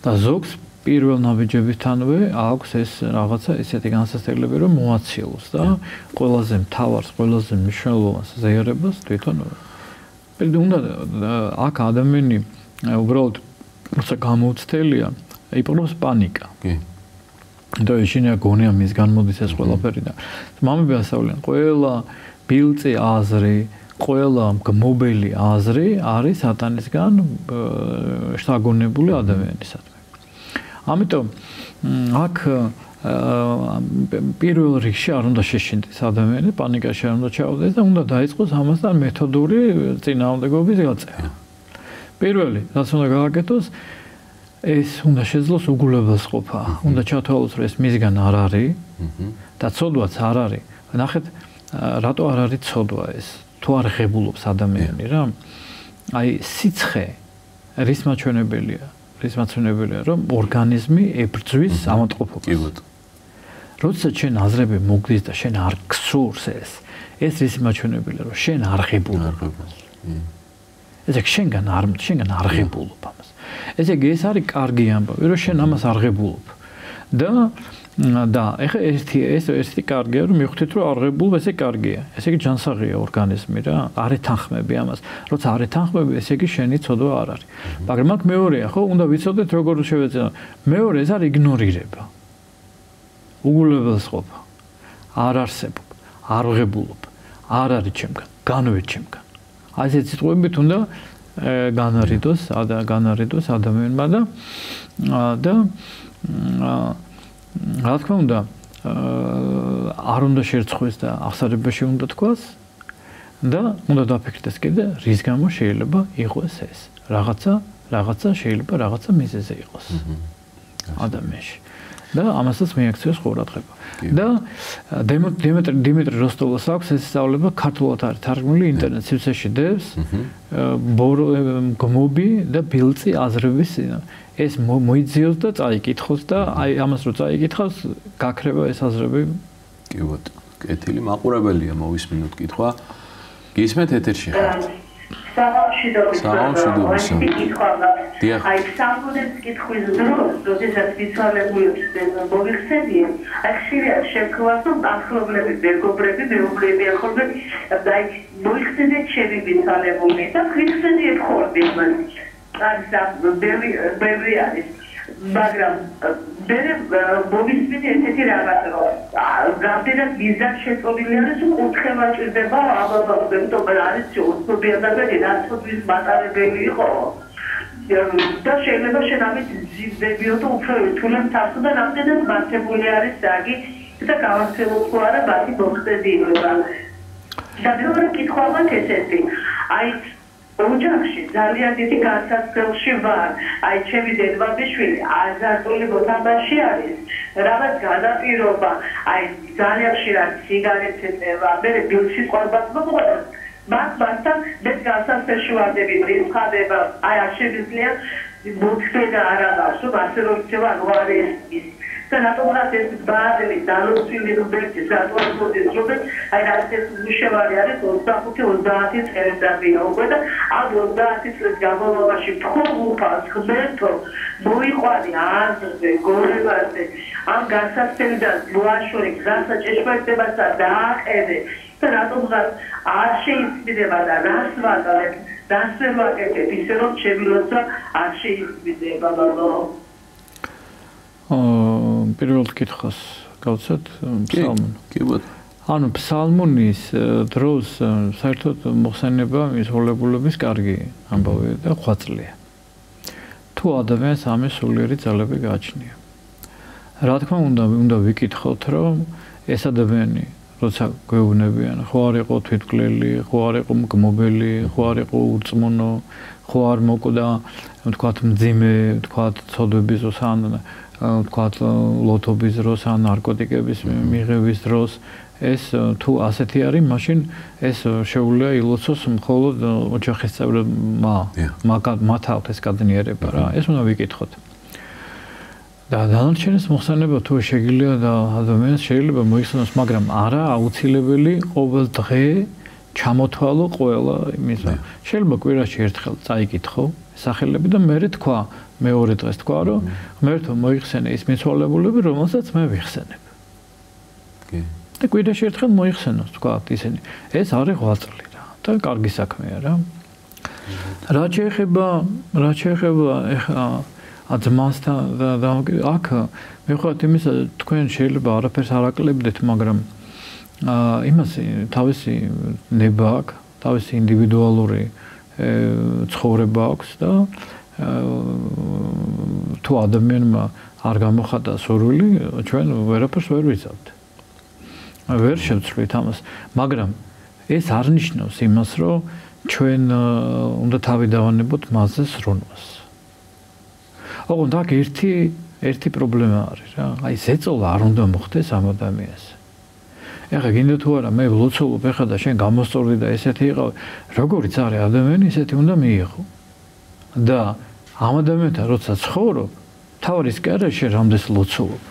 და ზოგს პირველ ნაბიჯებისთანვე აქვს ეს რაღაცა ესეთი განსასწრებელი რომ მოაცილოს და ყველაზე მთავარს, ყველაზე მნიშვნელოვანს ზიარებას თვითონ უნდა აქ ადამიანი უბრალოდ როცა გამოუცდელია, იპყრობს პანიკა. კი. და ისინი აგონია მის განმოდის ეს ყველაფერი და მამები ასავლიან, ყველა ბილწი აზრი, ყველა მგმობელი აზრი არის სატანისგან შთაგონებული ადამიანისადმი. ამიტომ აქ პირველ რიგში არ უნდა შეშინდეს ადამიანი, პანიკაში არ უნდა ჩაავდეს და უნდა დაიწყოს ამასთან მეთოდური წინააღმდეგობის გაწევა. პირველი, რაც უნდა გააკეთოს, ეს უნდა შეძლოს უგულებელს ყოფა. უნდა ჩათვალოს, რომ ეს მისგან არ არის და ცოდვაც არ არის. ნახეთ, რატო არ არის ცოდვა ეს? თუ არ ღებულობს ადამიანი რა? აი სიცხე რის მაჩვენებელია? რის მაჩვენებელია, რომ ორგანიზმი ებრძვის ამოტყოფობას. კი ბატონო. როდესაც შენ აზრები მოგდის და შენ არ გსურს ეს რის მაჩვენებელია, რომ შენ არ ღებულობ. ესე შენგან არ ღებულობ ამას. ესე იგი ეს არის კარგი ამბავი, რომ შენ ამას არ ღებულობ. და ეხლა ერთი კარგია, რომ მივხვდით, რომ არ ღებულობ, ესე კარგია. ესე იგი ჯანსაღია ორგანიზმი რა, არ ეთანხმები ამას. როცა არ ეთანხმები, ესე იგი შენი ცოდვა არ არის. მაგრამ აქ მეორეა, ხო, უნდა ვიცოდეთ როგორ შევეცდეთ. მეორე ეს არის იგნორირება. უგულებელს ყოფა. არ არსებობ, არ ღებულობ, არ არის ჩემგან, განვე ჩემგან. აი ეს სიტყვებით უნდა განარიდოს ადამიანმა და რა თქმა უნდა არ უნდა შერწყოს და აღსარებაში უნდა თქვას და უნდა დაფიქრდეს კიდე რის გამო შეიძლება იყოს ეს რაღაცა შეიძლება რაღაცა მიზეზი იყოს ადამიანში და ამასაც მიაქციოს ყურადღება და დიმიტრი როსტოველს აქვს ეს სწავლება ქართულად არის თარგმნილი ინტერნეტ სივრცეში დევს გმობი და ბილწი აზრების ეს მოიძიოს და წაიკითხოს და აი ამას რო წაიკითხავს გაქრება ეს აზრები კი ბატონო კეთილი მაყურებელია მოვისმინოთ კითხვა გისმენთ ეთერში ხართ საღამოშიდობის აი სამგუნებს კითხვის დროს როდესაც ვიცვალებულებს მოვიხსენიე აი ხშირად შეგვქვას რომ ახლობლები მეგობრები მეუღლეები ახლა აი მოიხსენიეთ ჩემი ვიცვალებული და ვიხსენიებ ხოლმე მას არის ბევრი არის მაგრამ მე მოვისმინე ესეთი რაღაც რომ რამდენად მიზან შეწოლილი არის კურთხევა ჭირდება აბაბაბები თუმცა არის უცნობი ადამიანი რაცოდვის მატარებელი იყო და შეიძლება შენ ამით ზივდებიო და უფრო რთულად თავს და რამდენად მართებული არის საგი და გავაცელო თუ არა მათი მოხდედი და მეორე კითხვა მაქვს ესეთი აი ოჯახში ძალიან დიდი განსაცდელში ვარ. აი ჩემი დედმამიშვილი აზარტული მოთამაშე არის. რაღაც განაპირობა, აი ძალიან ხშირად სიგარეტს ეწევა, მე ბილში ყურბად მოყვება. მასთან მე განსაცდელში ვარდები, ბრიცხადება, აი არ შემიძლია მოთხრა არა ვარსო, ასე რომ ცევა რო არის. და რატომღაც ეს ბაზარი დალოცვილი რუბექი სატუალოდის რუბექ აი რაღაც მუშევარი არის 25-30 წელიწადია უკვე და ამ 30 წლის განმავლობაში ფხურფას ხმერთო მოიყვანი აზრზე გორევაზე ამ განსაცდელიდან მოაშორე გასაჭეშმარიტებასა დააყენე და რატომღაც არ შეიწმინდება და რას ვაკეთებ რას ვერ ვაკეთებ ისე რომ ჩემი როცა არ შეიწმინდება ბაბა პირველ კითხვას გავცეთ ფსალმუნ. კი ბატონო. ანუ ფსალმუნის დროს საერთოდ მოხსენება მისვლებულების კარგი ამბავი და ხვაწლია. თუ ადამიანს ამის სულიერი ძალები გააჩნია. რა თქმა უნდა ვიკითხოთ, რომ ეს ადამიანი როცა გვეუბნებიან, ხო არ იყო თვითმკვლელი, ხო არ იყო მგმობელი, ხო არ იყო ურწმუნო, ხო არ მოკვდა, თქვათ მძიმე, თქვათ ცოდვების დროს ან თქვათ ლოთობის დროს ან ნარკოტიკების მიღების დროს ეს თუ ასეთი არის, მაშინ ეს შეუძლია ილოცოს მხოლოდ ოჯახის წევრებმა, მათ აქვს ეს კადნიერება რა. ეს უნდა ვიკითხოთ. და დანარჩენის მოხსენება თუ შეგიძლია და ადამიანს შეიძლება მოიხსენოს, მაგრამ არა აუცილებელი ყოველ დღე ჩამოთვალო ყველა იმისა. შეიძლება კვირაში ერთხელ წაიკითხო სახელები და მე თქვა მეორე დღეს თქვა რომ ღმერთო მოიხსენე ის მიცვალებულები რომელსაც მე ვიხსენებ. კი. და კვირაში ერთხელ მოიხსენოს თქვა ისინი. ეს არის ღვაწლი რა და კარგი საქმეა რა. რა შეეხება ეხა adzmasთან და აქ მივხვდით იმისა თქვენ შეიძლება არაფერს არ აკლებდეთ, მაგრამ იმას თავისი ნება აქვს, თავისი ინდივიდუალური ცხოვრება აქვს და თუ ადამიანმა არ გამოხატა სურვილი, ჩვენ ვერაფერს ვერ ვიზავთ. ვერ შევცვლით ამას, მაგრამ ეს არ ნიშნავს იმას, რომ ჩვენ უნდა თავი დავანებოთ მასზე სრუნვას. ოღონდ აქ ერთი პრობლემა არის რა. აი ზეწოლა არ უნდა მოხდეს ამ ადამიანს. ეხლა გინდა თუ არა მე ვლოცულობ ეხლა და შენ გამოსწორდი და ესეთი იყავ, როგორიც არის ადამიანი, ესეთი უნდა მიიღო. და ამ ადამიანთან როცა ცხოვრობ, თავი ის კი არა შენ რამდენს ლოცულობ.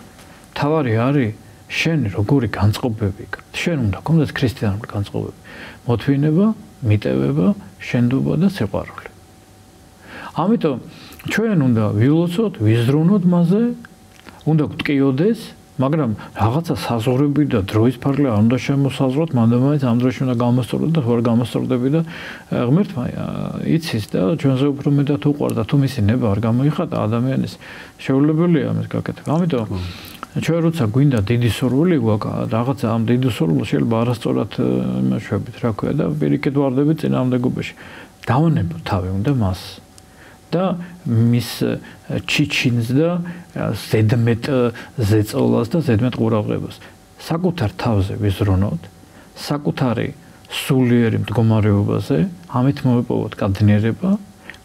თავი არის შენ როგორი განწყობები გაქვს. შენ უნდა გქონდეს ქრისტიანული განწყობები. მოთმინება, მიტევება, შენდობა და სიყვარული. ამიტომ ჩვენ უნდა ვილოცოთ, ვიზრუნოთ მასზე, უნდა გვტკიოდეს, მაგრამ რაღაცა საზღვრები და დროის ფარგლი არ უნდა შემოსაზღვროთ, მანდ ამ დროში უნდა გამოსწორდეთ და ვერ გამოსწორდები და ღმერთმა იცის და ჩვენზე უფრო მეტად უყვარდა, თუ მისი ნება არ გამოიხატა ადამიანის შეუძლებელია ამის გაკეთება. ამიტომ ჩვენ როცა გვინდა დიდი სურვილი გვაქვს, რაღაცა ამ დიდი სურვილს შეიძლება არასწორად იმაშვებით, რა ქვია და პირიქით ვარდებით წინააღმდეგობაში. დავანებოთ თავი უნდა მას. და მის ჩიჩინს და ზედმეტ ზეწოლას და ზედმეტ ყურადღებას საკუთარ თავზე ვიზრუნოთ, საკუთარი სულიერი მდგომარეობაზე, ამით მოვიპოვოთ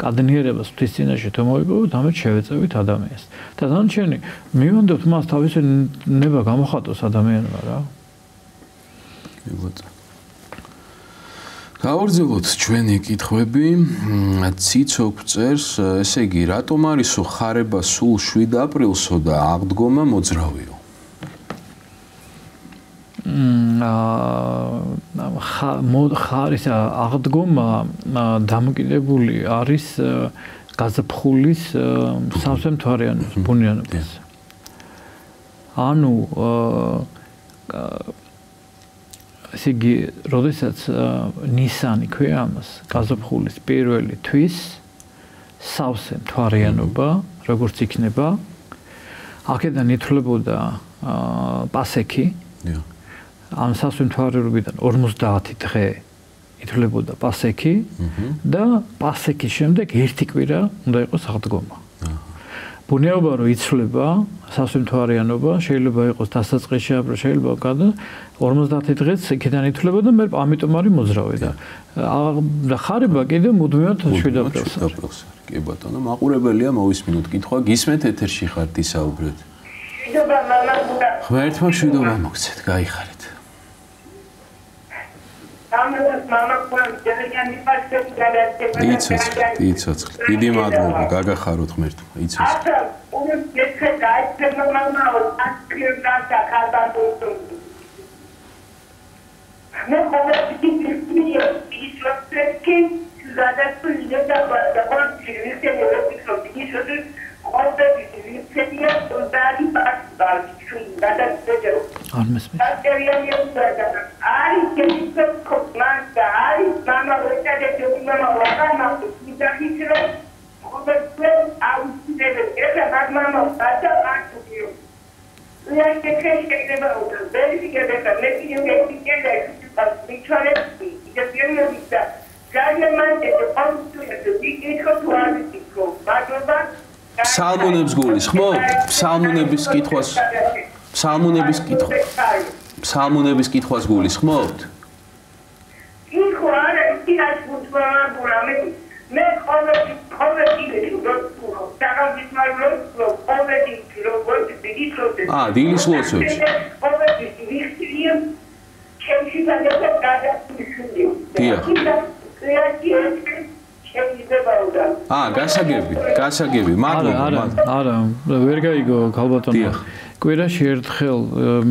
კადნიერებას ღვთის წინაშე თუ მოვიპოვოთ, ამით შევეწევით ადამიანს. და დანარჩენი მივანდოთ მას თავისი ნება გამოხატოს ადამიანმა რა. გავაგრძელოთ ჩვენი კითხვები. ციცოკ წერს, ესე იგი, რატომ არისო ხარება სულ 7 აპრილსო და აღდგომა მოძრავიო? ხარის აღდგომა დამოკიდებული არის გაზაფხულის სავსე მთვარიანობის ბუნიანობას. ანუ ესე იგი, როდესაც ნისანი ქვია ამას, გაზაფხულის პირველი თვის სავსე მთვარიანობა, როგორც იქნება, აქედან ითვლებოდა პასექი. ამ სავსე მთვარიანობიდან 50 დღე ითვლებოდა პასექი და პასექის შემდეგ ერთი კვირა უნდა იყოს აღდგომა. ბუნეობა რო იცვლება, სასვიმთვარიანობა, შეიძლება იყოს დასაწყისში, შეიძლება გადა 50 დღეც იქიდან ითვლება და მე ამიტომ არის მოძრავი და ხარება კიდე მუდმივად 7 აპრილს. კი ბატონო, მაყურებელია მოვისმინოთ კითხვა, გისმენთ ეთერში ხართ ისაუბრეთ. მშვიდობა მამა გუდა. ღმერთმა მშვიდობა მოგცეთ, გაიხარეთ. ამას მამა გუდა ძალიან მიფარწები გადაცემა. იცოცხლ. დიდი მადლობა, გაგახაროთ ღმერთმა, იცოცხლ. ახლა უნდა მეცე გაიცემა მამაო, აკრებდა ხალხს. მე ყოველთვის ისლოცკი გადაწყვეტია და ყოველთვის ისლოცკი ყოველთვის ისედია თუნდარი პასტალში გადაწყვეტია. არ მესმის. არის კეთილ კომანდა, არის მამა ვეთადე მამა ვაგანა ისახირო ყოველთვის აუცილებელი ეს მამა ვადა აკუიო. Я не хочу, чтобы это verificate that maybe you get to get that victory. Because you know that government is supposed to be equal to other people. But ფსალმუნებს გულის, ხო? ფსალმუნების კითხვას გულის, ხო? იქ არა, იქაც ვუძმარაბურამე. მე ყოველთვის დილის ლოცვებში. გასაგები. მადლობა. არა, ვერ გაიგო ქალბატონო. კვირაში ერთხელ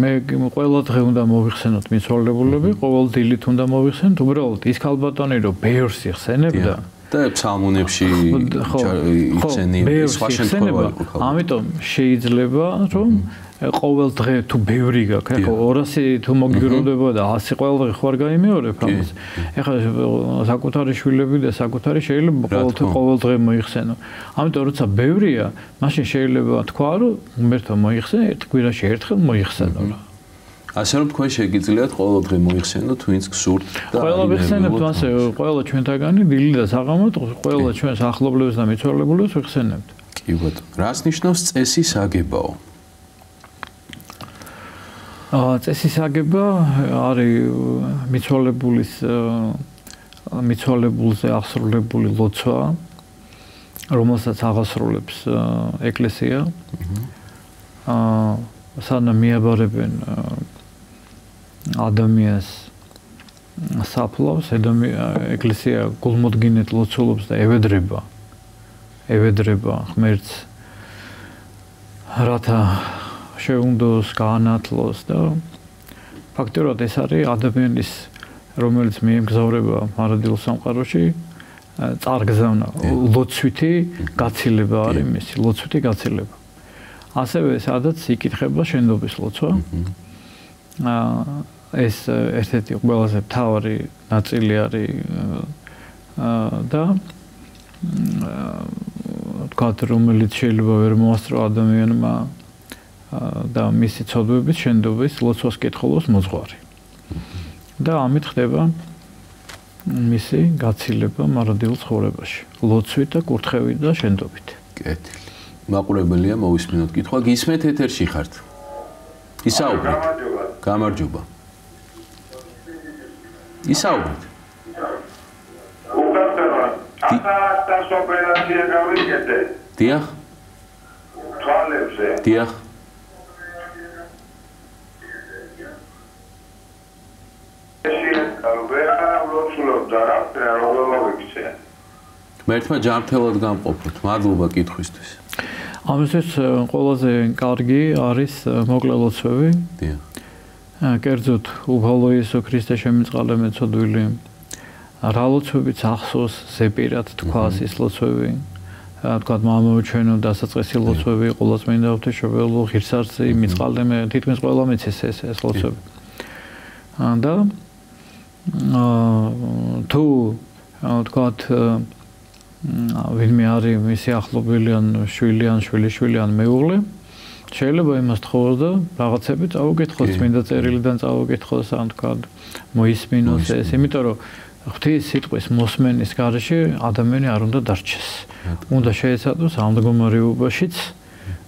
მე ყველა დღე უნდა მოვიხსენოთ მიცვალებულები, ყოველ დილით უნდა მოვიხსენოთ, უბრალოდ ის ქალბატონი რომ ბევრს იხსენებდა და ფსალმუნებში იხსენი სხვა შემთხვევა იყო. ამიტომ შეიძლება რომ ყოველ დღე თუ ბევრი გაქვს, ხო 200 თუ მოგიგროვდება და 100 ყოველ დღე ხوار გაიმეორებ ამას. ეხლა საკუთარი შვილები და საკუთარი შეიძლება ყოველ დღე მოიხსენო. ამიტომ როცა ბევრია, მაშინ შეიძლება თქვა რომ უმერთო მოიხსენე, ერთ კვირაში ერთხელ მოიხსენო რა. ასე რომ თქვენ შეგიძლიათ ყოველ დღე მოიხსენოთ ვინც გსურთ და ყველა ვიხსენებთ ასე ყველა ჩვენთაგანი დილით და საღამოდ ყველა ჩვენს ახლობლებს და მიცვალებულებს ვიხსენებთ. კი ბატონო. რას ნიშნავს წესის აგებაო? წესის აგება არის მიცვალებულზე აღსრულებული ლოცვა, რომელსაც აღასრულებს ეკლესია. სანამ მიაბარებენ ადამიანს საფლავს, ეკლესია გულმოდგინედ ლოცულობს და ევედრება ღმერთს, რათა შეუნდოს, გაანათლოს და ფაქტობრივად ეს არის ადამიანის, რომელიც მიემგზავრება მარადილ სამყაროში, წარგზავნა, ლოცვითი გაცილება არის მისი, ლოცვითი გაცილება. ასევე სადაც იკითხება შენდობის ლოცვა. ეს ერთ-ერთი ყველაზე მთავარი ნაწილი არის და თქვათ რომელიც შეიძლება ვერ მოასწრო ადამიანმა და მისი ცოდვების შენდობის ლოცვას კითხულობს მოძღვარი. და ამით ხდება მისი გაცილება მარადილ ცხოვრებაში, ლოცვით და კურთხევით და შენდობით. კეთილი. მაყურებელია მოვისმინოთ კითხვა, გისმენთ ეთერში ხართ. ისაუბრეთ. გამარჯობა. ისაუბრეთ. ახლა ოპერაცია გავიკეთე. დიახ. თვალებზე. დიახ. მერთმა ჯანმრთელად გამყოფოთ. მადლობა კითხვისთვის. ამისთვის ყველაზე კარგი არის მოკლე ლოცვები. დიახ. კერძოდ უფალო იესო ქრისტე შემიწყალე მეწოდვილი. რა ლოცვებიც ახსოვს ზეპირად თქვას ის ლოცვები. თქვათ მამაო ჩვენო დასაწყისი ლოცვები, ყოლაწმინდა ღვთისმშობელო, ღირსარწი, მიწყალე მე თითქმის ყველა მეცეს ეს ლოცვები. და თუ თქვათ ვინმე არის მისი ახლობელი ან შვილი ან შვილიშვილი ან მეუღლე, შეიძლება იმას თხოვოს და რაღაცები წავუკითხოს, წმინდა წერილიდან წავუკითხოს, ან თქვათ მოისმინოს ეს, იმიტომ რომ ღვთის სიტყვის მოსმენის გარეშე ადამიანი არ უნდა დარჩეს. უნდა შეეცადოს ამ მდგომარეობაშიც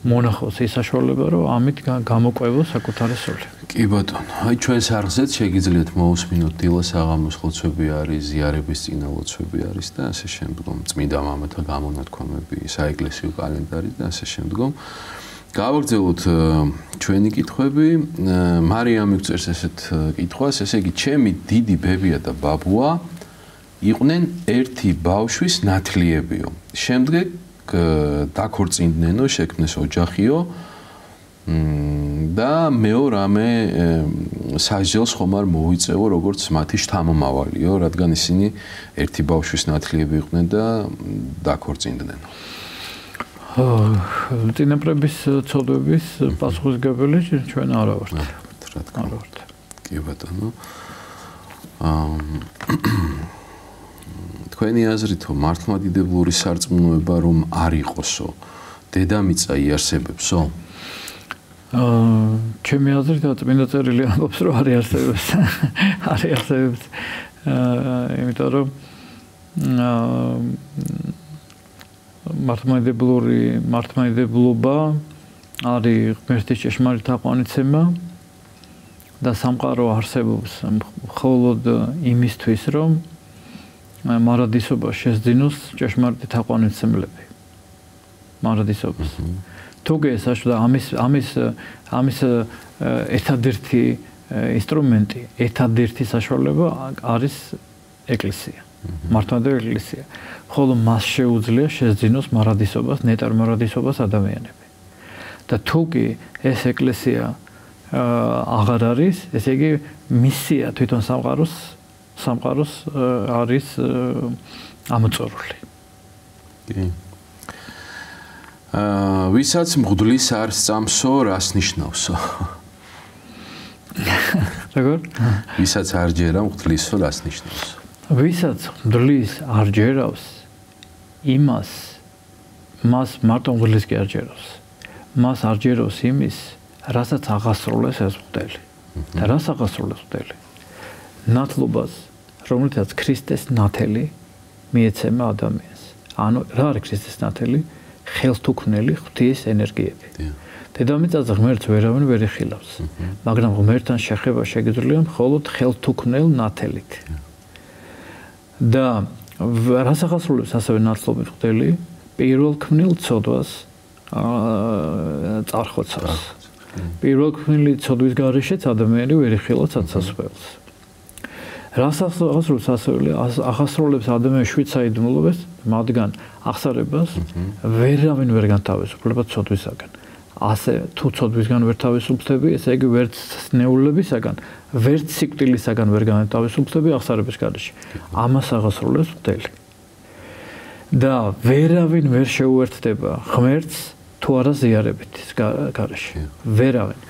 მონახოს ის საშუალება, რომ ამით გამოყვებოს საკუთარი სული. კი ბატონო, აი ჩვენს არხზეც შეგიძლიათ მოусმინოთ დილას აღამოს ლოცვები არის, ზიარების წინა ლოცვები არის და ასე შემდგომ წმინდა მამათა გამონათქვამები, საეკლესიო კალენდარი და ასე შემდგომ. გავაგრძელოთ ჩვენი კითხვები. მარიამ მიგწერს ესეთ კითხვას, ესე იგი, ჩემი დიდი ბებია და ბაბუა იყვნენ ერთი ბავშვის ნათლიებიო. შემდეგ დაქორწინდნენო, შექმნეს ოჯახიო და მეო რამე სასჯელს ხომ არ მოუიწევო, როგორც მათი შთამომავალიო, რადგან ისინი ერთი ბავშვის ნათლიები იყვნენ და დაქორწინდნენო. წინაპრების ცოდვების პასუხისმგებელი ჩვენ არა ვართ. რა თქმა უნდა. კი ბატონო. თქვენი აზრითო მართლმადიდებლური სარწმუნოება რომ არ იყოსო, დედამიწა იარსებებსო? ჩემი აზრით წმინდა წერილი ამბობს რომ არ იარსებებს. არ იარსებებს. იმიტომ რომ მართლმადიდებლობა არის ღმერთის ჭეშმარიტ თაყვანიცემა და სამყარო არსებობს მხოლოდ იმისთვის, რომ მარადისობა შეძინოს ჭეშმარიტი თაყვანიცემლები. მარადისობას. თუგე საშუალო ამის ერთადერთი ინსტრუმენტი, ერთადერთი საშუალება არის ეკლესია. მართლმადიდებელი ეკლესია. ხოლო მას შეუძლია შეძინოს მარადისობას, ნეტარ მარადისობას ადამიანები. და თუგე ეს ეკლესია აღარ არის, ესე იგი მისია თვითონ სამყაროს არის ამოწურული. კი. ვისაც მღვდლის არ სწამსო, რას ნიშნავსო? როგორ? ვისაც არ ჯერა მღვდლისო, რას ნიშნავსო? ვისაც მღვდლის არ ჯერავს, მას მარტო მღვდლის კი არ ჯერავს. მას არ ჯერავს იმის, რასაც აღასრულეს ეს მღვდელი. და რას აღასრულეს მღვდელი? ნათლობას, რომელთაც ქრისტეს ნათელი მიეცემა ადამიანს. ანუ რა არის ქრისტეს ნათელი? ხელთუქმნელი ღვთის ენერგიები. დედამიწაზე ღმერთს ვერავინ ვერ იხილავს, მაგრამ ღმერთთან შეხება შეგიძლია მხოლოდ ხელთუქმნელ ნათელით. და რას აღასრულებს ასევე ნათლობის ღვთელი? პირველქმნილ ცოდვას წარხოცავს. პირველქმნილი ცოდვის გარეშეც ადამიანი ვერ იხილავს აცასველს. რას აღასრულებს ადამიანის შვიდსაიდუმლობას, მათგან აღსარებას ვერავინ ვერ განთავისუფლება ცოდვისაგან. ასე თუ ცოდვისგან ვერ თავისუფლდები, ესე იგი ვერც ნეულებისაგან, ვერც სიკვდილისაგან ვერ განთავისუფლდები აღსარების გარეშე. ამას აღასრულებს მღვდელი. და ვერავინ ვერ შეუერთდება ღმერთს თუ არა ზიარებით გარეშე. ვერავინ.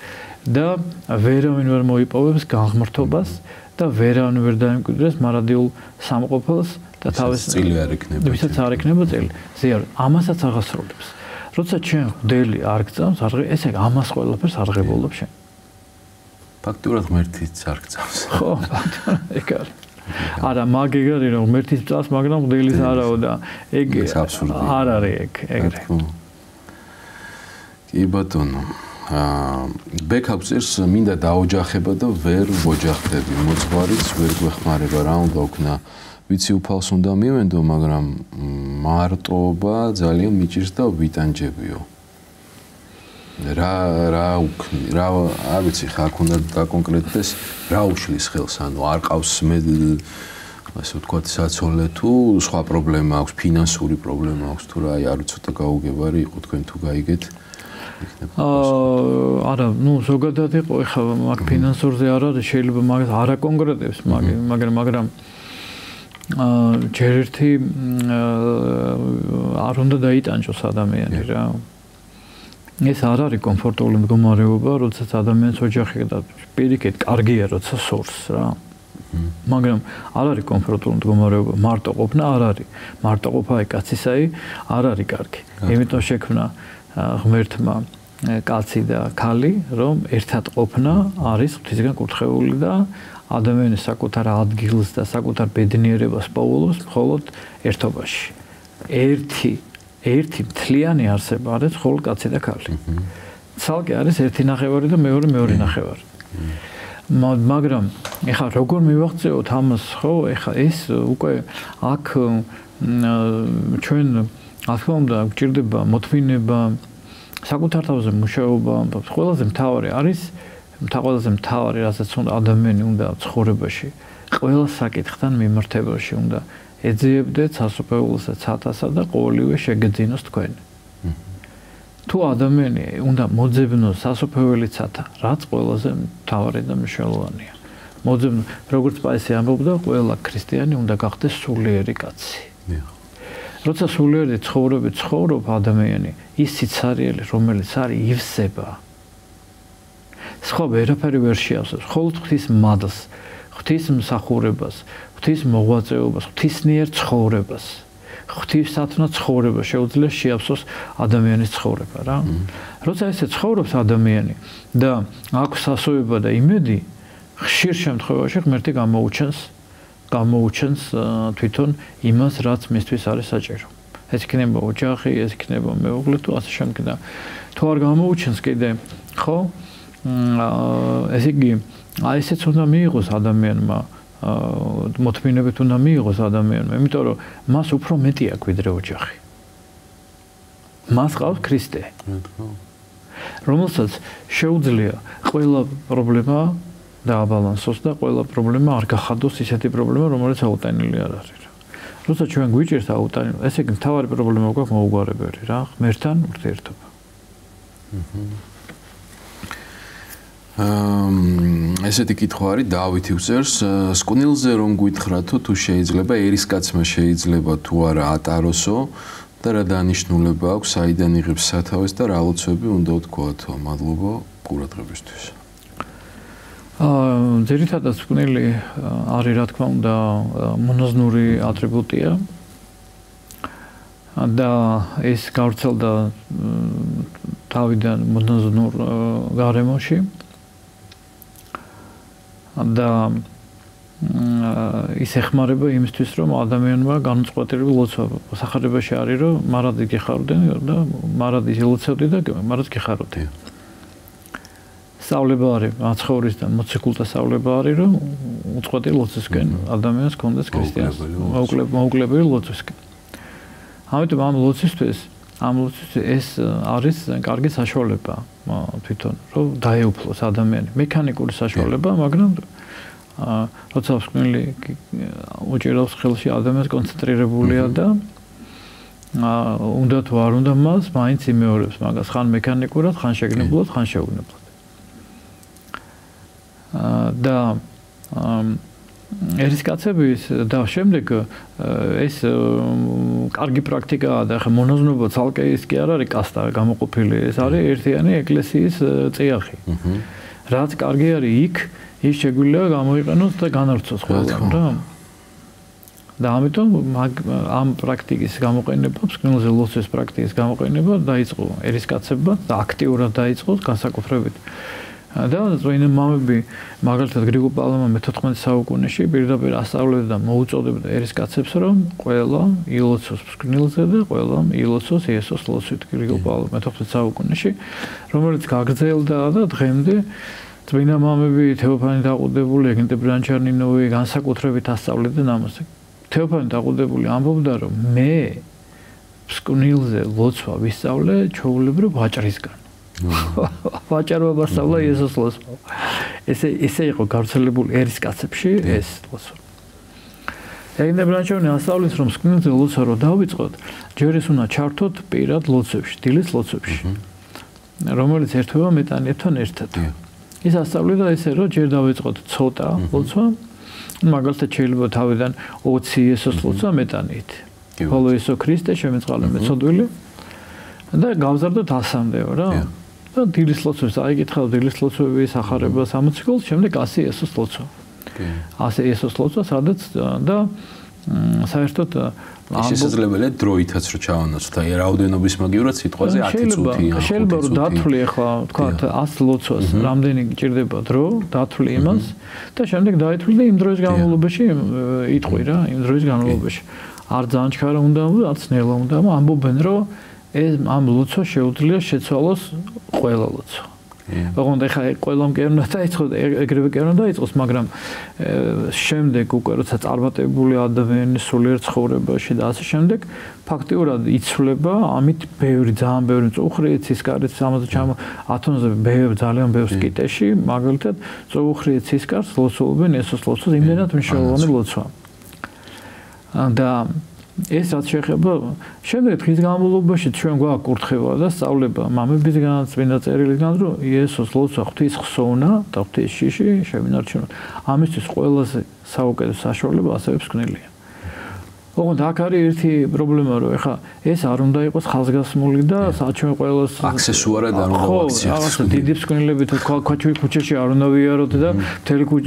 და ვერავინ ვერ მოიპოვებს განღმრთობას და ვერავინ ვერ დაემკვიდრეს მარადიულ სამყოფელს და თავის წილი არ იქნება. ვისაც არ იქნება წილი. ზიარი, ამასაც აღასრულებს. როცა ჩვენ მღვდელი არ გწამს, ესე ამას ყველაფერს არ ღებულობ შენ. ფაქტურად ღმერთიც არ გწამს. ხო, ეგ არის. არა, მაგ ეგ არის რომ ღმერთიც წამს, მაგრამ მღვდელის არაო და ეგ არ არის ეგ. კი ბატონო. ბექაპ წერს მინდა დაოჯახება და ვერ ვოჯახდები. მოძღვარიც ვერ გვეხმარება, რა უნდა ვქნა? ვიცი უფალს უნდა მივენდო, მაგრამ მარტოობა ძალიან მიჭირს და ვიტანჯებიო. რა არ ვიცი, ხა აქ უნდა დაკონკრეტდეს, რა უშლის ხელს, ანუ არ ყავს მე ასე ვთქვათ, საცოლე თუ სხვა პრობლემა აქვს, ფინანსური პრობლემა აქვს თუ რა, არ ცოტა გაუგებარი იყო თქვენ თუ გაიგეთ. არა, ზოგადად იყო, ეხლა მაგ ფინანსურზე არ არის, შეიძლება მაგას არ აკონკრეტებს, მაგრამ ჯერ ერთი არ უნდა დაიტანჯოს ადამიანი რა. ეს არ არის კომფორტული მდგომარეობა, როდესაც ადამიანს ოჯახი და პირიქით კარგია, როცა სურს რა. მაგრამ არ არის კომფორტული მდგომარეობა, მარტო ყოფნა არ არის. მარტო ყოფა კაცისაი არ არის კარგი. იმიტომ შექმნა ღმერთმა კაცი და ქალი, რომ ერთად ყოფნა არის ღვთისგან კურთხეული და ადამიანის საკუთარ ადგილს და საკუთარ ბედნიერებას პოულობს მხოლოდ ერთობაში. ერთი ერთი მთლიანი არსება არის ხოლმე კაცი და ქალი. ცალკე არის ერთი ნახევარი და მეორე ნახევარი. მაგრამ ეხლა როგორ მივაღწევთ ამას, ხო? ეხლა ეს უკვე აქ ჩვენ რა თქმა უნდა გვჭირდება მოთმინება, საკუთარ თავზე მუშაობა, ყველაზე მთავარი რასაც უნდა ადამიანი უნდა ცხოვრებაში, ყველა საკითხთან მიმართებაში უნდა ეძიებდეთ სასופველოს და ცათასა და ყოველივე შეგეძინოს თქვენ. თუ ადამიანი უნდა მოძებნოს სასופველი ცათა, რაც ყველაზე მთავარი და მნიშვნელოვანია. მოძებნო, როგორც პაისი ამბობდა, ყველა ქრისტიანი უნდა გახდეს სულიერი კაცი. როცა სულიერი ცხოვრობით ცხოვრობ ადამიანი, ის სიცარიელი, რომელიც არის ივსება. სხვა ვერაფერი ვერ შეავსებს, მხოლოდ ღვთის მადლს, ღვთის მსახურებას, ღვთის მოღვაწეობას, ღვთისნიერ ცხოვრებას. ღვთისათნო ცხოვრება შეუძლია შეავსოს ადამიანის ცხოვრება რა. როცა ესე ცხოვრობს ადამიანი და აქვს სასოება და იმედი, ხშირ შემთხვევაში ღმერთი გამოუჩენს თვითონ იმას, რაც მისთვის არის საჭირო. ეს იქნება ოჯახი, ეს იქნება მეუღლე თუ ასე შემდეგ და თუ არ გამოუჩენს კიდე, ხო? ესე იგი, აი ესეც უნდა მიიღოს ადამიანმა, მოთმინებით უნდა მიიღოს ადამიანმა, იმიტომ რომ მას უფრო მეტი აქვს ვიდრე ოჯახი. მას ყავს ქრისტე. რომელსაც შეუძლია ყველა პრობლემა დააბალანსოს და ყველა პრობლემა არ გახადოს ისეთი პრობლემა, რომელიც აუტანილი არ არის. როცა ჩვენ გვიჭირს აუტანილი, ესე იგი მთავარი პრობლემა გვაქვს მოუგვარებელი რა, ღმერთთან ურთიერთობა. ესეთი კითხვა არის დავითი უწერს სკვნილზე რომ გითხრათო თუ შეიძლება ერისკაცმა შეიძლება თუ არა ატაროსო და რა დანიშნულება აქვს საიდან იღებს სათავეს და რა ლოცვები უნდა თქვათო მადლობა ყურადღებისთვის ძირითადად სკვნილი არის რა თქმა უნდა მონაზნური ატრიბუტია და ეს გავრცელდა თავიდან მონაზნურ გარემოში და ის ეხმარება იმისთვის რომ ადამიანმა განუწყვეტელი ლოცვა სახარებაში არის რომ მარადი გიხარდნენ და მარადი ილოცავდი და მარად გიხარობდი სწავლება არის მაცხოვრის და მოციქულთა სწავლება არის რომ უწყვეტი ლოცვისკენ ადამიანს კონდეს ქრისტიანს მოუკლებელი ლოცვისკენ ამიტომ ამ ლოცვისთვის ეს არის კარგი საშუალება თვითონ რომ დაეუფლოს ადამიანი მექანიკური საშუალება მაგრამ როცა სკვნილი უჭირავს ხელში ადამიანს კონცენტრირებულია და უნდა თუ არ უნდა მას მაინც იმეორებს მაგას ხან მექანიკურად ხან შეგნებულად ხან შეუგნებლად და ერისკაცების და შემდეგ ეს კარგი პრაქტიკაა და ხა მონაზვნობა ცალკე ის კი არ არის კასტა გამოყოფილი ეს არის ერთიანი ეკლესიის წიაღი რაც კარგი არის იქ ის შეგვიძლია გამოიყენოს და განავრცოს ყველამ რა და ამიტომ ამ პრაქტიკის გამოყენება სკვნილზე ლოცვის პრაქტიკის გამოყენება დაიწყო ერისკაცებმა და აქტიურად დაიწყო განსაკუთრებით და წმინდა მამები მაგალითად გრიგოლ პალამა მე-14 საუკუნეში პირდაპირ ასწავლებდა და მოუწოდებდა ერისკაცებს რომ ყველა ილოცოს სკვნილზე და ყველა ილოცოს იესოს ლოცვით გრიგოლ პალამა მე-14 საუკუნეში რომელიც გაგრძელდა და დღემდე წმინდა მამები თეოფანი დაყუდებული ეგნეტე ბრანჩანინოვი განსაკუთრებით ასწავლებდნენ ამას თეოფანი დაყუდებული ამბობდა რომ მე სკვნილზე ლოცვა ვისწავლე ჩვეულებრივ ვაჭრისგან ვაჭრობა ვასწავლა იესოს ლოცვა ესე იყო გავრცელებული ერისკაცებში ეს ლოცვა ეგნეტე ბრანჩანინოვი ასწავლის რომ სკვნილზე ლოცვა რო დავიწყოთ ჯერ ის უნდა ჩართოთ პირად ლოცვებში დილის ლოცვებში რომელიც ერთვება მეტანიებთან ერთად ის ასწავლიდა ესე რომ ჯერ დავიწყოთ ცოტა ლოცვა მაგალითად შეიძლება თავიდან 20 იესოს ლოცვა მეტანიით ხოლო იესო ქრისტე შემეწყალე მეწოდვილი და გავზარდოთ 100-მდეო რა და დილის ლოცვებს აიკითხავ დილის ლოცვების ახარებას ამოციქულს შემდეგ 100 იესოს ლოცვა 100 იესოს ლოცვა სადაც და საერთოდ შესაძლებელია დროითაც რო ჩავანაცვლოთ, აი რაოდენობის მაგივრად სიტყვაზე 10 წუთი ან 5 წუთი. შეიძლება რომ დათვლი ახლა თქვა 100 ლოცვას რამდენი გჭირდება დრო, დათვლი იმას და შემდეგ დაითვლი და იმ დროის განმავლობაში იტყვი რა, იმ დროის განმავლობაში. არ ძალიან ჩქარა უნდა, არც ნელა უნდა, ამბობენ რომ ეს ამ ლოცვა შეუძლია შეცვალოს ყველა ლოცვა. ოღონდ ეხლა ყველა მკერნა დაიწყოს, ეგრევე მკერნა დაიწყოს, მაგრამ შემდეგ უკვე როცა წარმატებული ადამიანის სულიერ ცხოვრებაში და ასე შემდეგ, ფაქტიურად იცვლება ამით ბევრი, ძალიან ბევრი მწუხრიეთ სისკარიც 70-ზე ძალიან ბევრ სკიტეში, მაგალითად, მწუხრიეთ სისკარს ლოცულობენ ესოს ლოცვას, იმდენად მნიშვნელოვანი ლოცვა. და ეს რაც შეეხება შემდეგ დღის განმავლობაში ჩვენ გვაქვს კურთხევა და სწავლება მამებისგან, წმინდა წერილისგან, რომ იესოს ლოცვა ღვთის ხსოვნა და ღვთის შიში შევინარჩუნოთ. ამისთვის ყველაზე საუკეთესო საშუალება ასევე მსგვნელია. ოღონდ აქ არის ერთი პრობლემა, რომ ეხლა ეს არ უნდა იყოს ხაზგასმული და საჩვენ ყველას აქსესუარად არ უნდა ვაქციოთ. ხო, დიდი მსგვნელები თუ ქუჩაში არ უნდა ვიაროთ და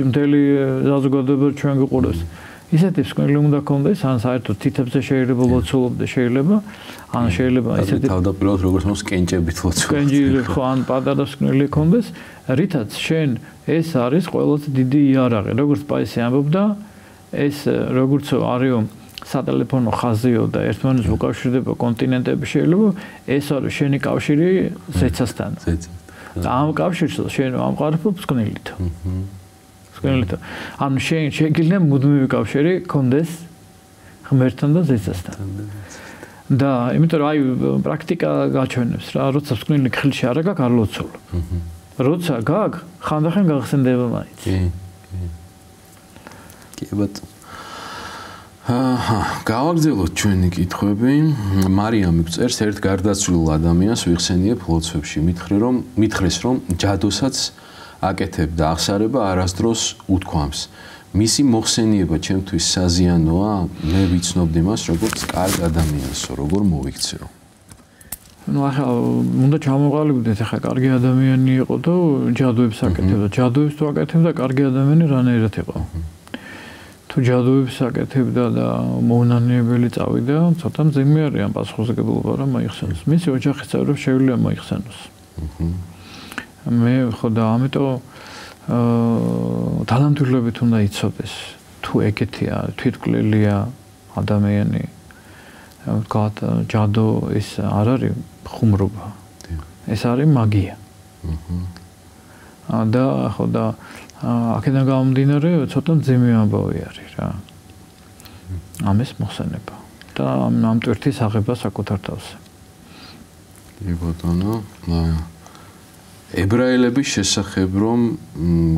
მთელი საზოგადოება ჩვენ გიყურებს. ისეთი მსგვნელი უნდა გქონდეს, ან საერთოდ თითებზე შეიძლება ლოცულობდეს, შეიძლება, ან შეიძლება ისეთი თავდაპირველად როგორც მოსს კენჭებით ლოცულობდეს. კენჭი ხო, ან პატარა მსგვნელი გქონდეს, რითაც შენ ეს არის ყველაზე დიდი იარაღი, როგორც პაისი ამბობდა, ეს როგორც არისო სატელეფონო ხაზიო და ერთმანეთს უკავშირდება კონტინენტები შეიძლება, ეს არის შენი კავშირი ზეცასთან. და ამ კავშირს შენ ამყარებ მსგვნელით. ანუ შენ შეგიძლია მუდმივი კავშირი გქონდეს ღმერთთან და ზეცასთან. და იმიტომ რომ აი პრაქტიკა გაჩვენებს რა, როცა მსგვნელი ხელში არ გაქვს, არ ლოცულობ. როცა გაქვს, ხანდახან გახსენდება მაინც. კი ბატონო. გავაგრძელოთ ჩვენი კითხვები. მარიამი წერს, ერთ გარდაცვლილ ადამიანს ვიხსენიებ ლოცვებში, მითხრეს რომ ჯადოსაც აკეთებ და აღსარება არასდროს უთქვამს. მისი მოხსენიება ჩემთვის საზიანოა, მე ვიცნობდი მას როგორც კარგ ადამიანსო, როგორ მოვიქცეო. ну ახლა უნდა ჩამოყალიბდეთ, ახლა კარგი ადამიანი იყო და ჯადოებს აკეთებდა. ჯადოებს თუ აკეთებდა, კარგი ადამიანი რანაირად იყო? თუ ჯადოებს აკეთებდა და მოუნანიებელი წავიდა, ცოტა მძიმე არის ამ პასუხისმგებლობა რა მოიხსენოს. მისი ოჯახის წევრებს შეუძლია მოიხსენოს. მე ხო და ამიტომ თანამდებობით უნდა იცოდეს თუ ეგეთია თვითმკვლელია ადამიანი ვთქვათ ჯადო ეს არ არის ხუმრობა ეს არის მაგია და ხო და აქედან გამომდინარე ცოტა მძიმე ამბავი არის რა ამის მოხსენება და ამ ტვირთის აღება საკუთარ თავზე. კი ბატონო ებრაელების შესახებ რომ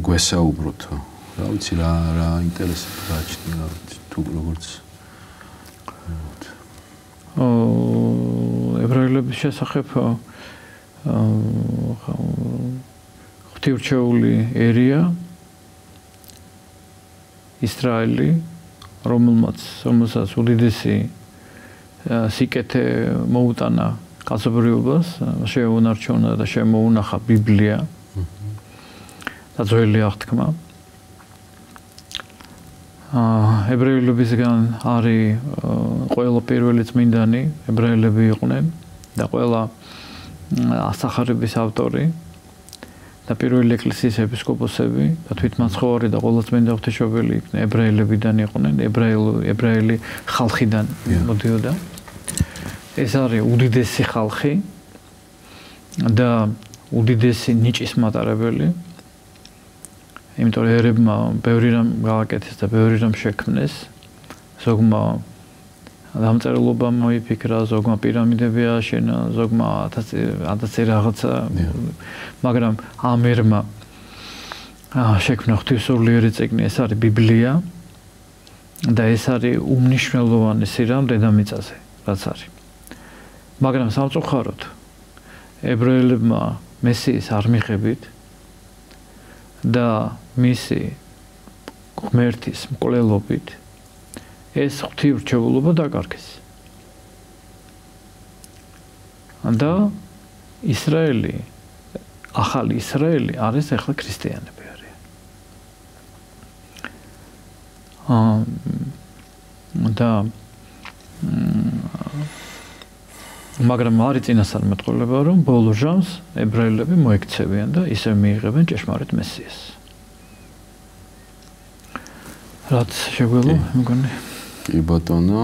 გვესაუბროთ. რა ვიცი რა ინტერესებს გააჩნია თუ როგორც ებრაელების შესახებ ღვთისმრჩეული ერია ისრაელი რომელსაც უდიდესი სიკეთე მოუტანა კაცობრიობას შეუნარჩუნა და შემოუნახა ბიბლია და ძველი აღთქმა. ებრაელებისგან არის ყველა პირველი წმინდანი ებრაელები იყვნენ და ყველა ასახარების ავტორი და პირველი ეკლესიის ეპისკოპოსები და თვითმაცხოვარი და ყველა წმინდა ღვთისმშობელი იყვნენ ებრაელებიდან იყვნენ, ებრაელი ხალხიდან მოდიოდა. ეს არის უდიდესი ხალხი და უდიდესი ნიჭის მატარებელი. იმიტომ რომ ერებმა ბევრი რამ გააკეთეს და ბევრი რამ შექმნეს. ზოგმა დამწერლობა მოიფიქრა, ზოგმა პირამიდები ააშენა, ზოგმა ათასი რაღაცა, მაგრამ ამ ერმა შექმნა ღვთისმსწავლელი წიგნი, ეს არის ბიბლია და ეს არის უმნიშვნელოვანესი რამ დედამიწაზე, რაც არის. მაგრამ სამწუხაროდ ებრაელებმა მესიის არ მიღებით და მისი ღმერთის მკვლელობით ეს ღვთისმრჩევლობა დაკარგეს. და ისრაელი, ახალი ისრაელი არის ახლა ქრისტიანები არიან. და მაგრამ არის წინასწარმეტყველება, რომ ბოლო ჟამს ებრაელები მოექცევიან და ისევ მიიღებენ ჭეშმარიტ მესიას. რაც შეგვიძლია, მგონი. კი ბატონო,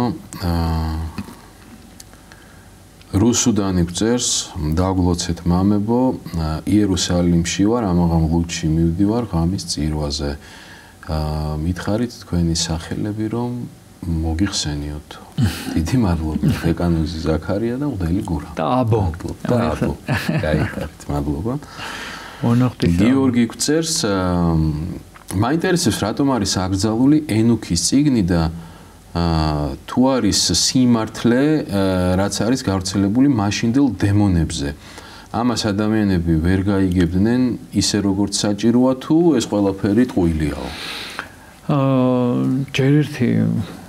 რუსუდანი გწერს, დაგლოცეთ მამებო, იერუსალიმში ვარ, ამაღამ ლუდში მივდივარ ღამის წირვაზე. მითხარით თქვენი სახელები, რომ მოგიხსენიოთ. დიდი მადლობა. დეკანოზი ზაქარია და მღვდელი გურა. და აბო. გაიხარით, მადლობა. მონახტი. გიორგი გწერს, მაინტერესებს რატომ არის აკრძალული ენუქის წიგნი და თუ არის სიმართლე, რაც არის გავრცელებული მაშინდელ დემონებზე. ამას ადამიანები ვერ გაიგებდნენ ისე როგორც საჭიროა თუ ეს ყველაფერი ტყუილიაო. ჯერ ერთი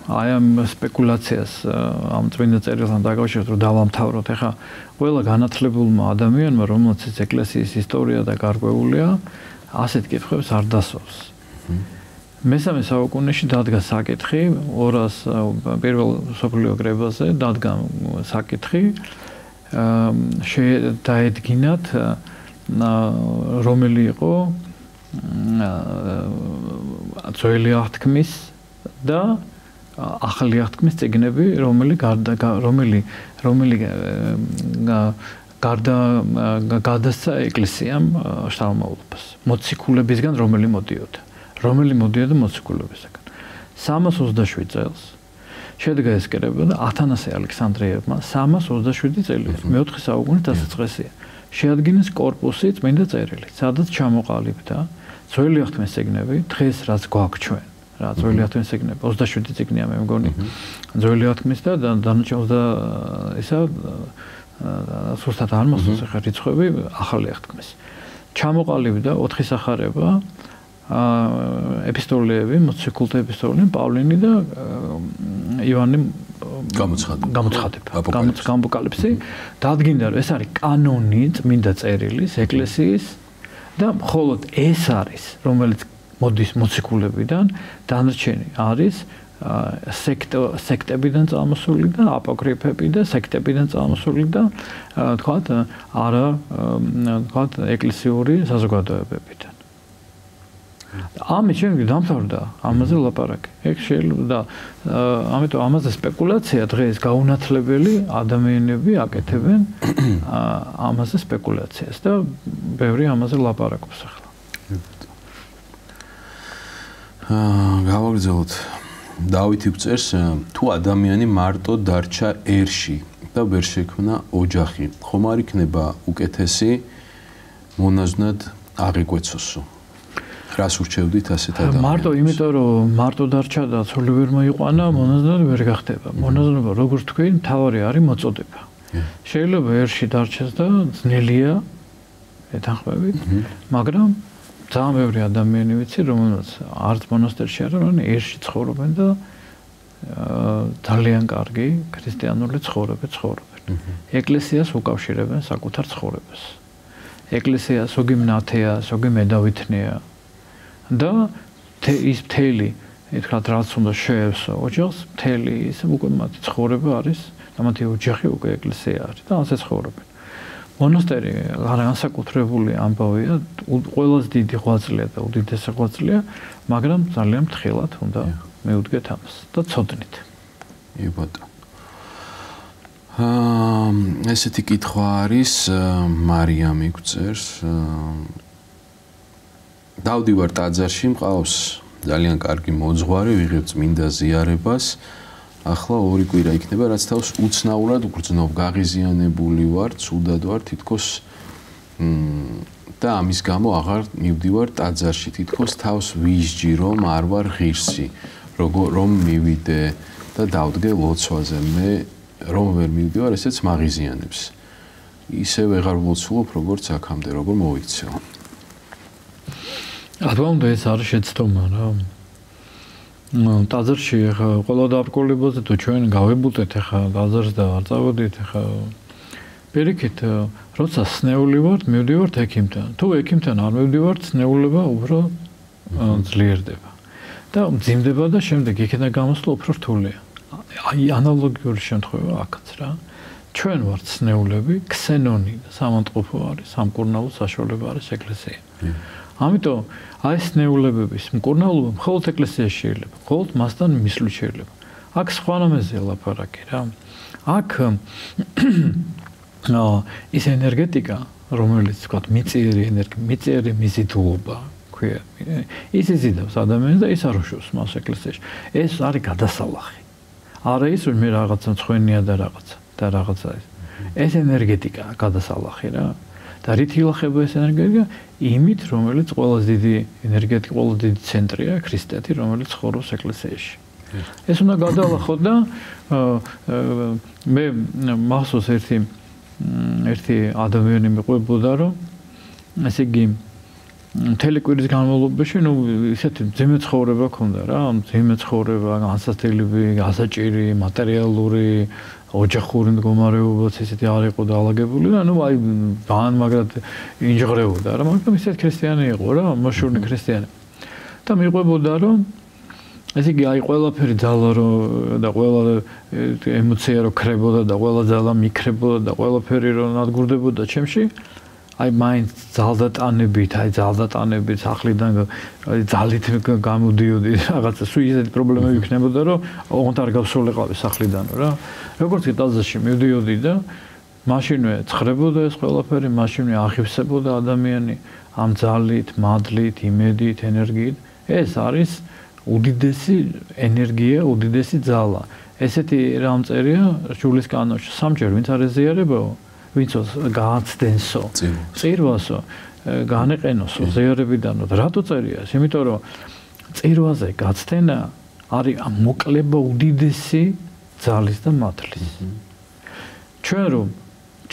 აი ამ სპეკულაციას ამ წმინდა წერილთან დაკავშირებით რომ დავამთავროთ, ეხლა ყველა განათლებულმა ადამიანმა, რომელსაც ეკლესიის ისტორია და გარკვეულია, ასეთ კითხვებს არ დასვავს. მესამე საუკუნეში დადგა საკითხი 200 პირველ მსოფლიო კრებაზე დადგა საკითხი დაედგინათ რომელი იყო ძველი აღთქმის და ახალი აღთქმის წიგნები, რომელი გადასცა ეკლესიამ შთამომავლობას მოციქულებისგან რომელი მოდიოდა მოციქულებისგან 327 წელს შედგა ეს კრება და ათანასე ალექსანდრიევმა 327 წელი მეოთხე საუკუნის დასაწყისია შეადგინეს კორპუსი წმინდა წერილი სადაც ჩამოყალიბდა ძველი აღთქმის წიგნები დღეს რაც გვაქვს ჩვენ რა ძველი აღთქმის წიგნები 27 წიგნია მე მგონი ძველი აღთქმის და დანარჩენ ისა სუსტად არ მოსწონს ხა რიცხვები ახალი აღთქმის ჩამოყალიბდა 4 სახარება ეპისტოლეები, მოციქულთა ეპისტოლეები, პავლინი და ივანე გამოცხადება. აპოკალიფსი დადგინდა რომ ეს არის კანონი წმინდა წერილის ეკლესიის და მხოლოდ ეს არის რომელიც მოდის მოციქულებიდან დანარჩენი არის სექტებიდან წამოსული და აპოკრიფები და სექტებიდან წამოსული და თქვათ არა თქვათ ეკლესიური საზოგადოებებიდან ამით შემდგომ დამთავრდა ამაზე ლაპარაკი. ეგ შეიძლება და ამიტომ ამაზე სპეკულაცია დღეს გაუნათლებელი ადამიანები აკეთებენ ამაზე სპეკულაციას და ბევრი ამაზე ლაპარაკობს ახლა. გავაგრძელოთ. დავითი გწერს, თუ ადამიანი მარტო დარჩა ერში და ვერ შექმნა ოჯახი, ხომ არ იქნება უკეთესი მონაზვნად აღიკვეცოსო? რას ურჩევდით ასეთ ადამიანებს? მარტო იმიტომ რომ მარტო დარჩა და ცოლი ვერ მოიყვანა, მონაზვნად ვერ გახდება. მონაზვნობა როგორც თქვი, მთავარი არის მოწოდება. შეიძლება ერში დარჩეს და ძნელია ეთანხმებით, მაგრამ ძალიან ბევრი ადამიანი ვიცი, რომელსაც არც მონასტერში არ არიან, ერში ცხოვრობენ და ძალიან კარგი ქრისტიანული ცხოვრება ცხოვრობენ. ეკლესიას უკავშირებენ საკუთარ ცხოვრებას. ეკლესია სოგი მნათეა, სოგი მედავითნია. და ის მთელი ეთქათ რაც უნდა შეევსო ოჯახს მთელი ის უკვე მათი ცხოვრება არის და მათი ოჯახი უკვე ეკლესია არის და ასე ცხოვრობენ მონასტერი განსაკუთრებული ამბავია ყველაზე დიდი ღვაწლია და უდიდესი ღვაწლია მაგრამ ძალიან თხილად უნდა მიუდგეთ ამას და ცოდნით იბატო ესეთი კითხვა არის მარიამი გწერს დავდივარ ტაძარში მყავს ძალიან კარგი მოძღვარი ვიღებ წმინდა ზიარებას ახლა 2 კვირა იქნება რაც თავს უცნაურად უგრძნობ გაღიზიანებული ვარ ცუდად ვარ თითქოს და ამის გამო აღარ მივდივარ ტაძარში თითქოს თავს ვისჯი რომ არ ვარ ღირსი რომ მივიდე და დავდგე ლოცვაზე მე რომ ვერ მივდივარ ესეც მაღიზიანებს ისე ვეღარ ვლოცულობ როგორც აქამდე როგორ მოიქცეო აბა ეს არის შეცდომა რა. ტაძარში ხა ყველა დაბრკოლებაზე თუ ჩვენ გავებულეთ ხა ტაძარს და არ წავედით ხა პირიქით როცა სნეული ვართ მივდივართ ექიმთან. თუ ექიმთან არ მივდივართ სნეულება უფრო ძლიერდება. და მძიმდება და შემდეგ იქიდან გამოსვლა უფრო რთულია. აი ანალოგიური შემთხვევა აქაც რა. ჩვენ ვართ ცნეულები, ქსენონი სამონტყოფო არის, სამკურნალო საშუალება არის ეკლესია. ამიტომ აი ეს ცნეულებების მკურნალობა მხოლოდ ეკლესიაში შეიძლება, მხოლოდ მასთან მისვლით შეიძლება. აქ სხვანაირადაა ლაპარაკი რა. აქ ის ენერგეტიკა, რომელიც ვთქვათ, მიწიერი მიზიდულობა, ქვია. ის იზიდავს ადამიანს და ის არ უშავს მას ეკლესიაში. ეს არის გადასალახი. არა ის რომ მე რაღაცა მცხვენია და რაღაცა ეს ენერგეტიკა გადასალახი რა. და რით ილახება ეს ენერგეტიკა? იმით, რომელიც ყველაზე დიდი ენერგეტიკა, ყველაზე დიდი ცენტრია ქრისტეთი, რომელიც ცხოვრობს ეკლესიაში. ეს უნდა გადალახოთ და მე მახსოვს ერთი ადამიანი მიყვებოდა, რომ ესე იგი მთელი კვირის განმავლობაში, ისეთი ძიმე ცხოვრება ჰქონდა რა, ძიმე ცხოვრება, განსაცდელები, გასაჭირი, მატერიალური, ოჯახური მდგომარეობაც ისეთი არ იყო დაალაგებული და აი ბან მაგრად ინჟღრებოდა რა, მაგრამ ისეთი ქრისტიანი იყო რა, მოშურნი ქრისტიანი. და მიყვებოდა, რომ ესე იგი აი ყველაფერი ძალა და ყველა ემოცია რო ქრებოდა და ყველა ძალა მიქრებოდა და ყველაფერი რო ნადგურდებოდა ჩემში, აი მაინც ძალდატანებით ახლიდან ძალით გამოდიოდი რაღაცა სულ ისეთი პრობლემები იქნებოდა, რომ ოღონდ არ გავსრულიყავი სახლიდან რა. როგორც კი ტაძარში მივდიოდი და მაშინვე ცხრებოდა ეს ყველაფერი, მაშინვე აღივსებოდა ადამიანი ამ ძალით, მადლით, იმედით, ენერგიით. ეს არის უდიდესი ენერგია, უდიდესი ძალა. ესეთი რამ წერია შულის კანონში, სამჯერ ვინც არ ეზიარებაო, ვინც გააცდენსო, წირვასო, განეყენოსო ზიარებიდანო. რატო წერია ეს? იმიტომ რომ წირვაზე გაცდენა არის მოკლება უდიდესი ძალის და მადლის.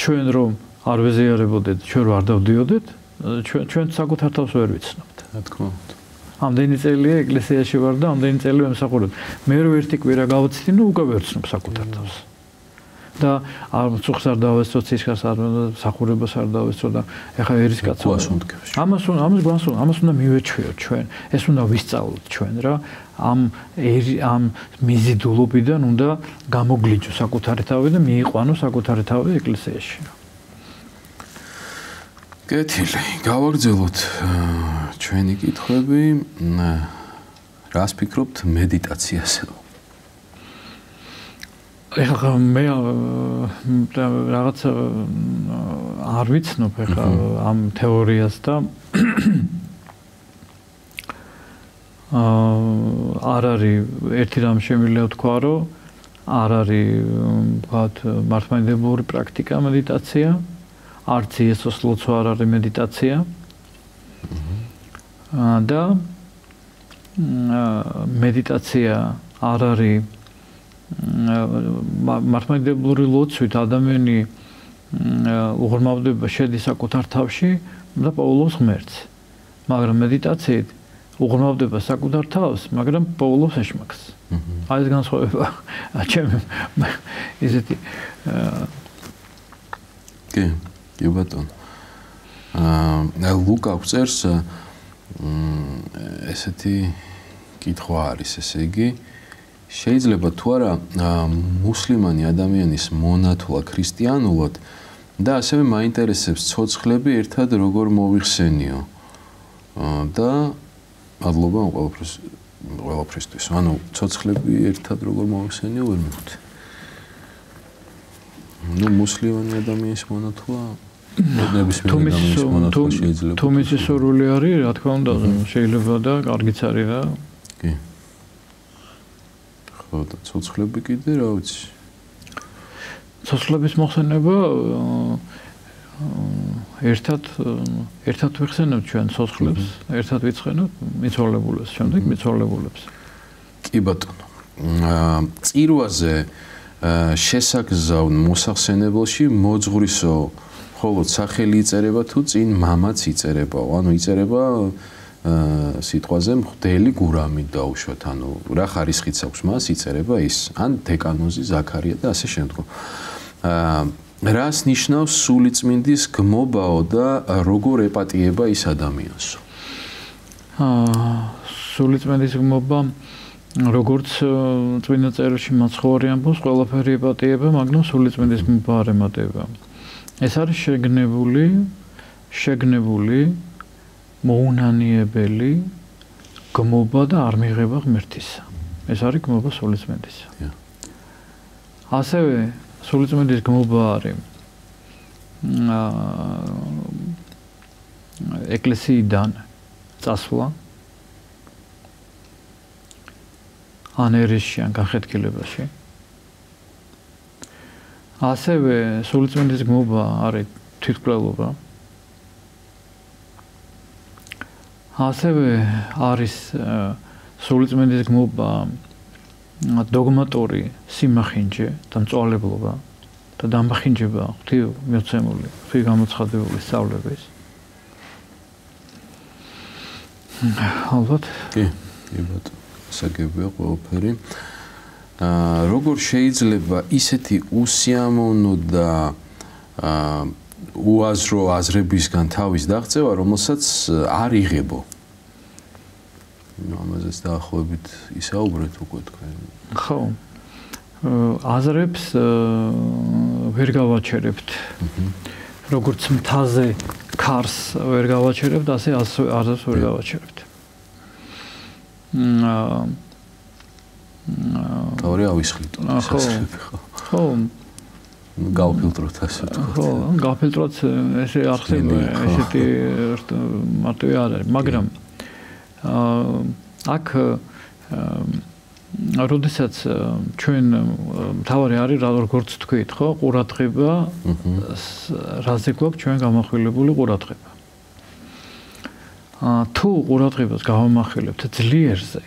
ჩვენ რომ არ ვეზიარებოდეთ, ჩვენ რომ არ დავდიოდეთ, ჩვენ საკუთარ თავს ვერ ვიცნობთ. რა თქმა უნდა. ამდენი წელია ეკლესიაში ვარ და ამდენი წელი ვემსახურებ. მე რო ერთი კვირა გავაცდი, უკვე ვერ ვცნობ საკუთარ თავს. და წუხს არ დავესწრო, ცისკარს არ სახურებას არ დავესწრო და ეხლა ერის კაცო. ამას უნდა მივეჩვიოთ ჩვენ. ეს უნდა ვისწავლოთ ჩვენ რა. ამ მიზიდულობიდან უნდა გამოგვლიჯო საკუთარი თავი და მიიყვანო საკუთარი თავი ეკლესიაში. კეთილი, გავაგრძელოთ ჩვენი კითხვები. რას ფიქრობთ მედიტაციაზე? ეხლა მე რაღაცა არ ვიცნობ ეხლა ამ თეორიას და არ არის ერთი რამ შემიძლია ვთქვა, რომ არ არის ვთქვათ მართლმადიდებლური პრაქტიკა მედიტაცია, არც იესოს ლოცვა არ არის მედიტაცია. და მედიტაცია არ არის მართლმადიდებლური ლოცვით ადამიანი უღრმავდება შედის საკუთარ თავში და პაულობს ღმერთს. მაგრამ მედიტაციით უღრმავდება საკუთარ თავს, მაგრამ პაულობს ეშმაკს. აი ეს განსხვავება ჩემი ისეთი კი ბატონო. ლუკა წერს ესეთი კითხვა არის, ესე იგი შეიძლება თუ არა მუსლიმანი ადამიანის მონათლა ქრისტიანულად და ასევე მაინტერესებს ცოცხლები ერთად როგორ მოიხსენიო და მადლობა ყველაფრისთვის. ანუ ცოცხლები ერთად როგორ მოიხსენიო ვერ მივხვდი. მუსლიმანი ადამიანის მონათლა თუ მისი სურვილი არის, რა თქმა უნდა, შეიძლება და კარგიც არის რა. კი. ხო, და ცოცხლები კიდე რა ვიცი. ცოცხლების მოხსენება ერთად ვიხსენებთ ჩვენ ცოცხლებს, ერთად ვიცხენოთ მიცვალებულებს, შემდეგ მიცვალებულებს. კი ბატონო. წირვაზე შესაგზავნ მოსახსენებელში მოძღვრისო ხოლო სახელი იწერება თუ წინ მამაც იწერებაო, ანუ იწერება სიტყვაზე მღვდელი გურამი დაუშვათ, ანუ რა ხარისხიც აქვს მას იწერება ის, ან დეკანოზი ზაქარია და ასე შემდგომ. რას ნიშნავს სულიწმინდის გმობაო და როგორ ეპატიება ის ადამიანსო? სულიწმინდის გმობა როგორც წმინდა წერილში მაცხოვარი ამბობს, ყველაფერი აპატიება, მაგრამ სულიწმინდის გმობა არ ემატება. ეს არის შეგნებული, მოუნანიებელი გმობა და არ მიღება ღმერთისა. ეს არის გმობა სულიწმინდისა. ასევე სულიწმინდის გმობა არის ეკლესიიდან წასვლა ან ერისში ან განხეთქილებაში. ასევე სულიწმინდის გმობა არის თვითმკვლელობა. ასევე არის სულიწმინდის გმობა დოგმატური სიმახინჯე და მწვალებლობა და დამახინჯება ღვთი მოცემული, ღვთი გამოცხადებული სწავლების. ალბათ. კი, ბატონო. საგებია ყველაფერი. როგორ შეიძლება ისეთი უსიამოვნო და უაზრო აზრებისგან თავის დაღწევა, რომელსაც არ იღებო? ამაზეც დაახლოებით ისაუბრეთ უკვე თქვენ. ხო. აზრებს ვერ გავაჩერებთ. როგორც მთაზე ქარს ვერ გავაჩერებთ, ასე აზრებს ვერ გავაჩერებთ. თავი ავისხლით. ხო. გავფილტროთ ასე თქვა. ხო, გავფილტროთ ესე არ ხდება, ესეთი მარტივი არ არის, მაგრამ აქ როდესაც ჩვენ თავი არის როგორც თქვით, ხო, ყურადღება რაზე გვაქვს ჩვენ გამახვილებული ყურადღება. თუ ყურადღებას გავამახვილებთ ძლიერზე,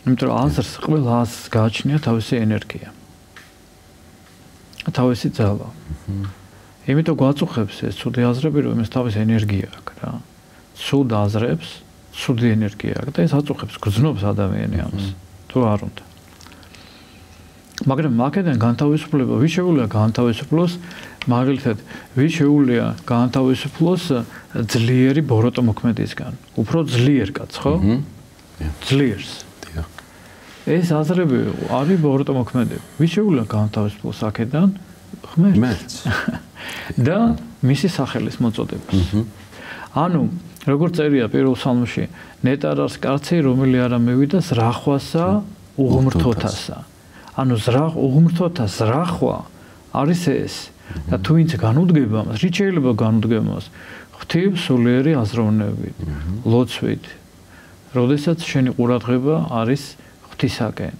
იმიტომ რომ აზრს ყველა აზრს გააჩნია თავისი ენერგია. თავისი ძალა. იმიტომ გვაწუხებს ეს ცუდი აზრები, რომ ეს თავის ენერგია აქვს რა. ცუდ აზრებს, ცუდი ენერგია აქვს და ეს აწუხებს, გრძნობს ადამიანი ამას. თუ არ უნდა. მაგრამ აქედან განთავისუფლება, ვის შეუძლია განთავისუფლოს, მაგალითად, ვის შეუძლია განთავისუფლოს ძლიერი ბოროტმოქმედისგან. უფრო ძლიერ კაც, ხო? ძლიერს. ეს აზრები არის ბოროტმოქმედები. ვის შეუძლია განთავისუფლოს აქედან? ღმერთს. და მისი სახელის მოწოდებას. ანუ, როგორც წერია პირველ ფსალმში, ნეტარას კაცი, რომელი არა მევიდა ზრახვასა უღმრთოთასა. ანუ უღმრთოთა ზრახვა არის ეს. და თუ ვინც განუდგება მას, რით შეიძლება განუდგება მას? ღვთის სულიერი აზროვნებით, ლოცვით. როდესაც შენი ყურადღება არის ღვთისაკენ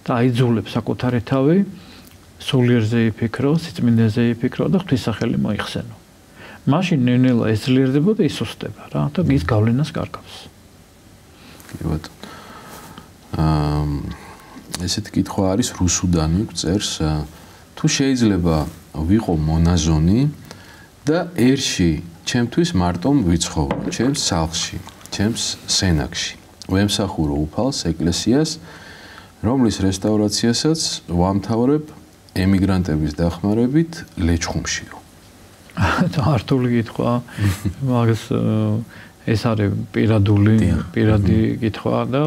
და აიძულებს საკუთარი თავი სულიერზე იფიქრო, სიწმინდეზე იფიქრო და ღვთის სახელი მოიხსენო. მაშინ ნელ-ნელა ეს ძლიერდება და ისუსტება რა და ის გავლენას კარგავს. კი ბატონო. ესეთი კითხვა არის რუსუდანი წერს, თუ შეიძლება ვიყო მონაზონი და ერში ჩემთვის მარტო ვიცხოვრო, ჩემს სახლში, ჩემს სენაკში. ვემსახურო უფალს ეკლესიას, რომლის რესტავრაციასაც ვამთავრებ ემიგრანტების დახმარებით ლეჩხუმშიო. ართული კითხვა, მაგას ეს არის პირადი კითხვა და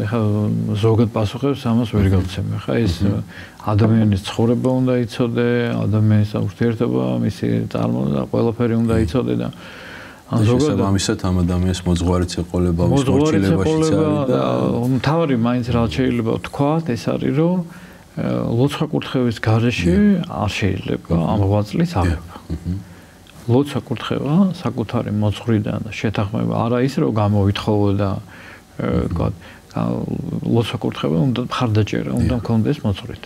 ეხლა ზოგად პასუხებს ამას ვერ გავცემ. ეხლა ეს ადამიანის ცხოვრება უნდა იცოდე, ადამიანის ურთიერთობა, მისი წარმოება და ყველაფერი უნდა იცოდე და ზოგადად ამისად ამ ადამიანის მოძღვარიც ეყოლება მოსმორჩილებაშიც არის და მთავარი მაინც რა შეიძლება ვთქვათ, ეს არის რომ ლოცვა კურთხევის გარეშე არ შეიძლება ამ ღვაწლის აღება. ლოცვა კურთხევა საკუთარი მოძღვრიდან და შეთანხმება არა ის რომ გამოვითხოვო და ლოცვა კურთხევა უნდა მხარდაჭერა უნდა მქონდეს მოძღვრით.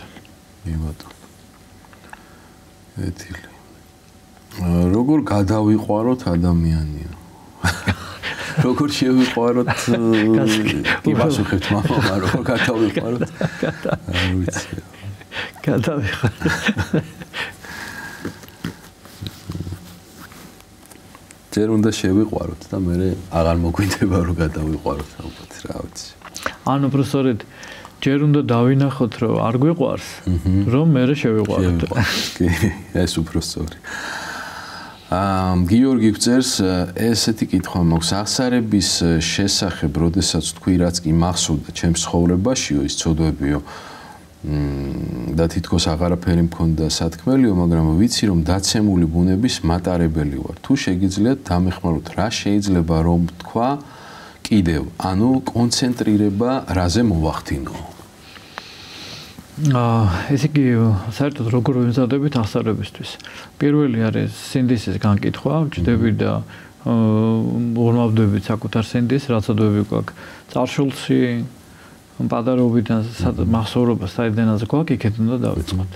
ბატონო. ეთილი. როგორ გადავიყვაროთ ადამიანია? როგორ შევიყვაროთ? კი პასუხებთ მამა, როგორ გადავიყვაროთ? არ ვიცი. გადავიყვაროთ. ჯერ უნდა შევიყვაროთ და მე აღარ მოგვინდება რომ გადავიყვაროთ ალბათ რა ვიცი. ანუ პროფესორით ჯერ უნდა დავინახოთ რომ არ გვიყვარს, რომ მე შევიყვაროთ. კი, ეს უფრო სწორი. გიორგი გწერს ესეთი კითხვა მაქვს აღსარების შესახებ, როდესაც თქვი რაც კი მახსოვდა ჩემს ცხოვრებაშიო ის ცოდვებიო და თითქოს აღარაფერი მქონდა სათქმელიო, მაგრამ ვიცი რომ დაცემული ბუნების მატარებელი ვარ. თუ შეგიძლიათ დამეხმაროთ, რა შეიძლება რომ თქვა კიდევ, ანუ კონცენტრირება რაზე მოვახდინო? ესე იგი, საერთოდ როგორ ვიმზადებით აღსარებისთვის. პირველი არის სინდისის განკითხვა, ვჯდები და ურმავდებით საკუთარ სინდის, რაცოდები გვაქვს წარშულში, პატარობიდან მახსოვრობა საიდანაც გვაქვს, იქეთ უნდა დავიწყოთ.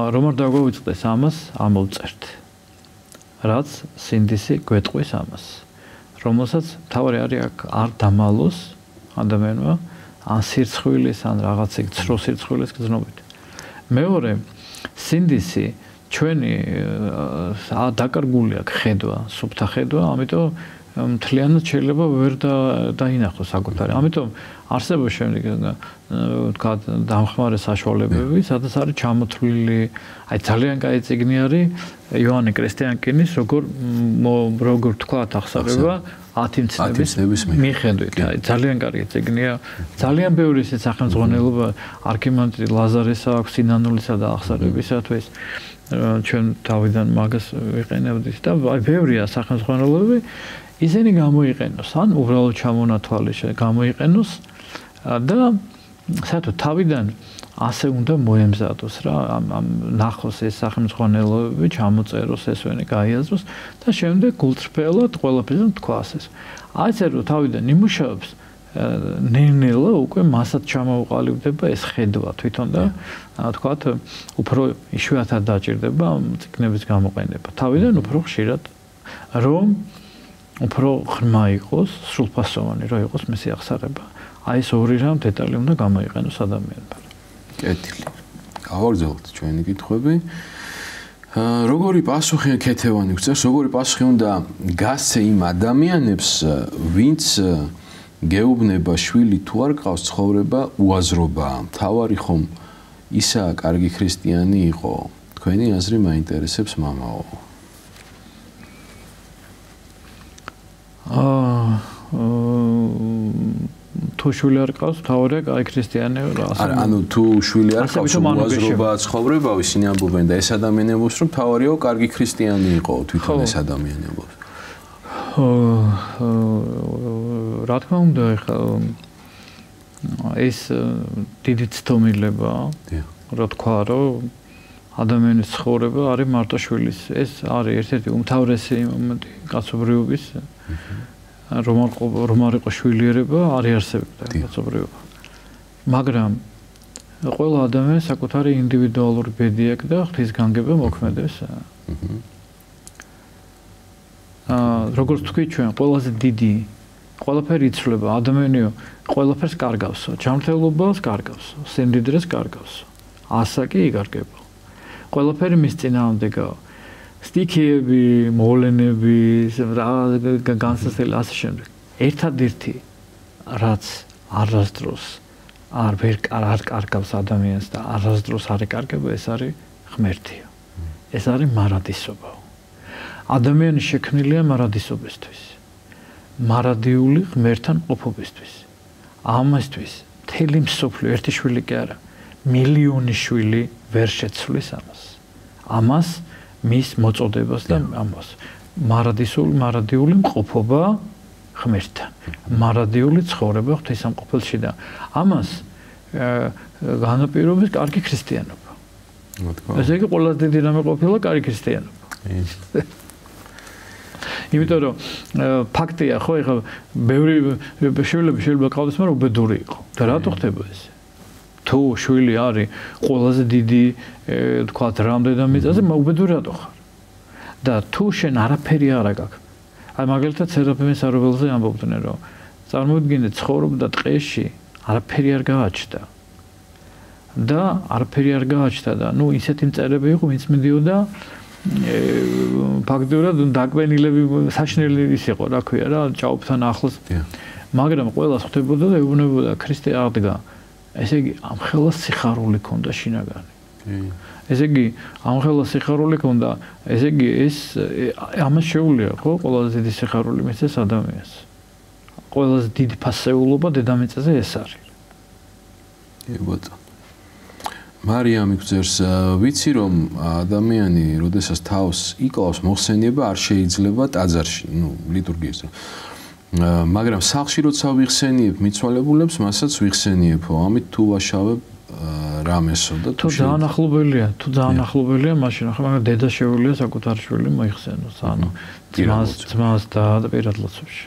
რომ არ დაგვავიწყდეს ამას, ამოვწერთ. რაც სინდისი გვეტყვის ამას. რომელსაც თავი არის არ დამალოს ადამიანმა ან სირცხვილის ან რაღაც ცრო სირცხვილის გზნობით. მეორე, სინდისი ჩვენი დაკარგული აქვს ხედვა, სუფთა ხედვა, ამიტომ მთლიანად შეიძლება ვერ დაინახოს საკუთარი. ამიტომ არსებობს შემდეგ თქვა დამხმარე საშუალებები, სადაც არის ჩამოთვლილი, აი ძალიან კაი წიგნი არის იოანე კრესტიანკინის როგორ თქვა აღსარება 10 მცნების მიხედვით. აი ძალიან კარგი წიგნია. ძალიან ბევრი ისეთ სახელმძღვანელობა არქიმანდრიტ ლაზარესა აქვს სინანულისა და აღსარებისათვის. ჩვენ თავიდან მაგას ვიყენებდით და აი ბევრია სახელმძღვანელოები. ისინი გამოიყენოს, ან უბრალოდ ჩამონათვალე გამოიყენოს და საერთოდ თავიდან ასე უნდა მოემზადოს რა, ნახოს ეს სახელმძღვანელოები, ჩამოწეროს ესვენი, გაიაზროს და შემდეგ გულწრფელად ყველაფერზე თქვას ეს. აი ესე რომ თავიდან იმუშავებს, ნელ-ნელა უკვე მასად ჩამოუყალიბდება ეს ხედვა თვითონ და თქვათ უფრო იშვიათად დაჭირდება წიგნების გამოყენება. თავიდან უფრო ხშირად რომ უფრო ღრმა იყოს, სრულფასოვანი რა იყოს მისი აღსარება. აი ეს ორი რამ დეტალი უნდა გამოიყენოს ადამიანმა. კეთილი. გავაგრძელოთ ჩვენი კითხვები. როგორი პასუხი ქეთევანი გწერს, როგორი პასუხი უნდა გასცე იმ ადამიანებს, ვინც გეუბნება შვილი თუ არ ყავს ცხოვრება უაზრობაა. თავარი ხომ ისაა კარგი ქრისტიანი იყო. თქვენი აზრი მაინტერესებს მამაო. თუ შვილი არ ყავს, თავარია კაი ქრისტიანი რა. ანუ თუ შვილი არ ყავს, უაზრობაა ცხოვრება, ისინი ამბობენ და ეს ადამიანი ამბობს, რომ თავარიაო კარგი ქრისტიანი იყო, თვითონ ეს ადამიანი ამბობს. რა თქმა უნდა, ეს დიდი ცდომილება, რა თქვა, რომ ადამიანის ცხოვრება არის მარტო შვილის. ეს არის ერთ-ერთი უმთავრესი მომენტი კაცობრიობის. რომ არ იყო შვილიერება, არ იარსებდა კაცობრიობა. მაგრამ ყველა ადამიანს საკუთარი ინდივიდუალური ბედი აქვს და ღვთისგანგება მოქმედებს. როგორც თქვი ჩვენ, ყველაზე დიდი ყველაფერი იცვლება, ადამიანიო, ყველაფერს კარგავსო, ჯანმრთელობას კარგავსო, სიმდიდრეს კარგავსო. ასაკი იგარგება. ყველაფერი მის წინააღმდეგაა. სტიქიები, მოვლენები, განსაცდელი ასე შემდეგ. ერთადერთი რაც არასდროს არ კარგავს ადამიანს და არასდროს არ ეკარგება, ეს არის ღმერთია. ეს არის მარადისობა. ადამიანი შექმნილია მარადისობისთვის. მარადიული ღმერთთან ყოფობისთვის. ამასთვის მთელი მსოფლიო ერთი შვილი კი არა, მილიონი შვილი ვერ შეცვლის ამას. ამას მის მოწოდებას და ამას მარადიული მყოფობა ღმერთთან. მარადიული ცხოვრება ღვთისამყოფელში და ამას განაპირობებს კარგი ქრისტიანობა. ესე იგი ყველაზე დიდი რამე ყოფილა კარგი ქრისტიანობა. იმიტომ რომ ფაქტია ხო, ეხლა ბევრი შვილები შეიძლება ყავდეს, მაგრამ უბედური იყო. და რატო ხდება ეს? თუ შვილი არის ყველაზე დიდი თქვათ რამდენად მიწაზე, უბედური რატო ხარ? და თუ შენ არაფერი არ აქვს. აი მაგალითად სერაფიმეს არობელზე ამბობდნენ, რომ წარმოიდგინეთ ცხოვრობდა ტყეში, არაფერი არ გააჩნდა. და არაფერი არ გააჩნდა და ნუ ისეთი მწერები იყო, ვინც მიდიოდა ფაქტობრივად დაკვენილები საშნელი ის იყო, რა ქვია რა, ჭაობთან ახლოს. მაგრამ ყველას ხვდებოდა და ეუბნებოდა ქრისტე აღდგა. ესე იგი ამ ხელას სიხარული ქონდა შინაგანი. ესე იგი, ამხელა სიხარული ქონდა, ესე იგი ეს ამას შეუძლია, ხო, ყველაზე დიდი სიხარული მისცეს ადამიანს. ყველაზე დიდი ფასეულობა დედამიწაზე ეს არის. ბატონო. მარიამი გვწერს, ვიცი რომ ადამიანი, როდესაც თავს იკლავს, მოხსენება არ შეიძლება ტაძარში, ლიტურგიაზე. მაგრამ სახლში როცა ვიხსენიებ მიცვალებულებს, მასაც ვიხსენიებო. ამით თუ ვაშავებ რამესო და თუ ძალიან ახლობელია, მაშინ ახლა მაგრამ დედა შეუძლია საკუთარ შვილი მოიხსენოს, ანუ ძმას და პირად ლოცვებში.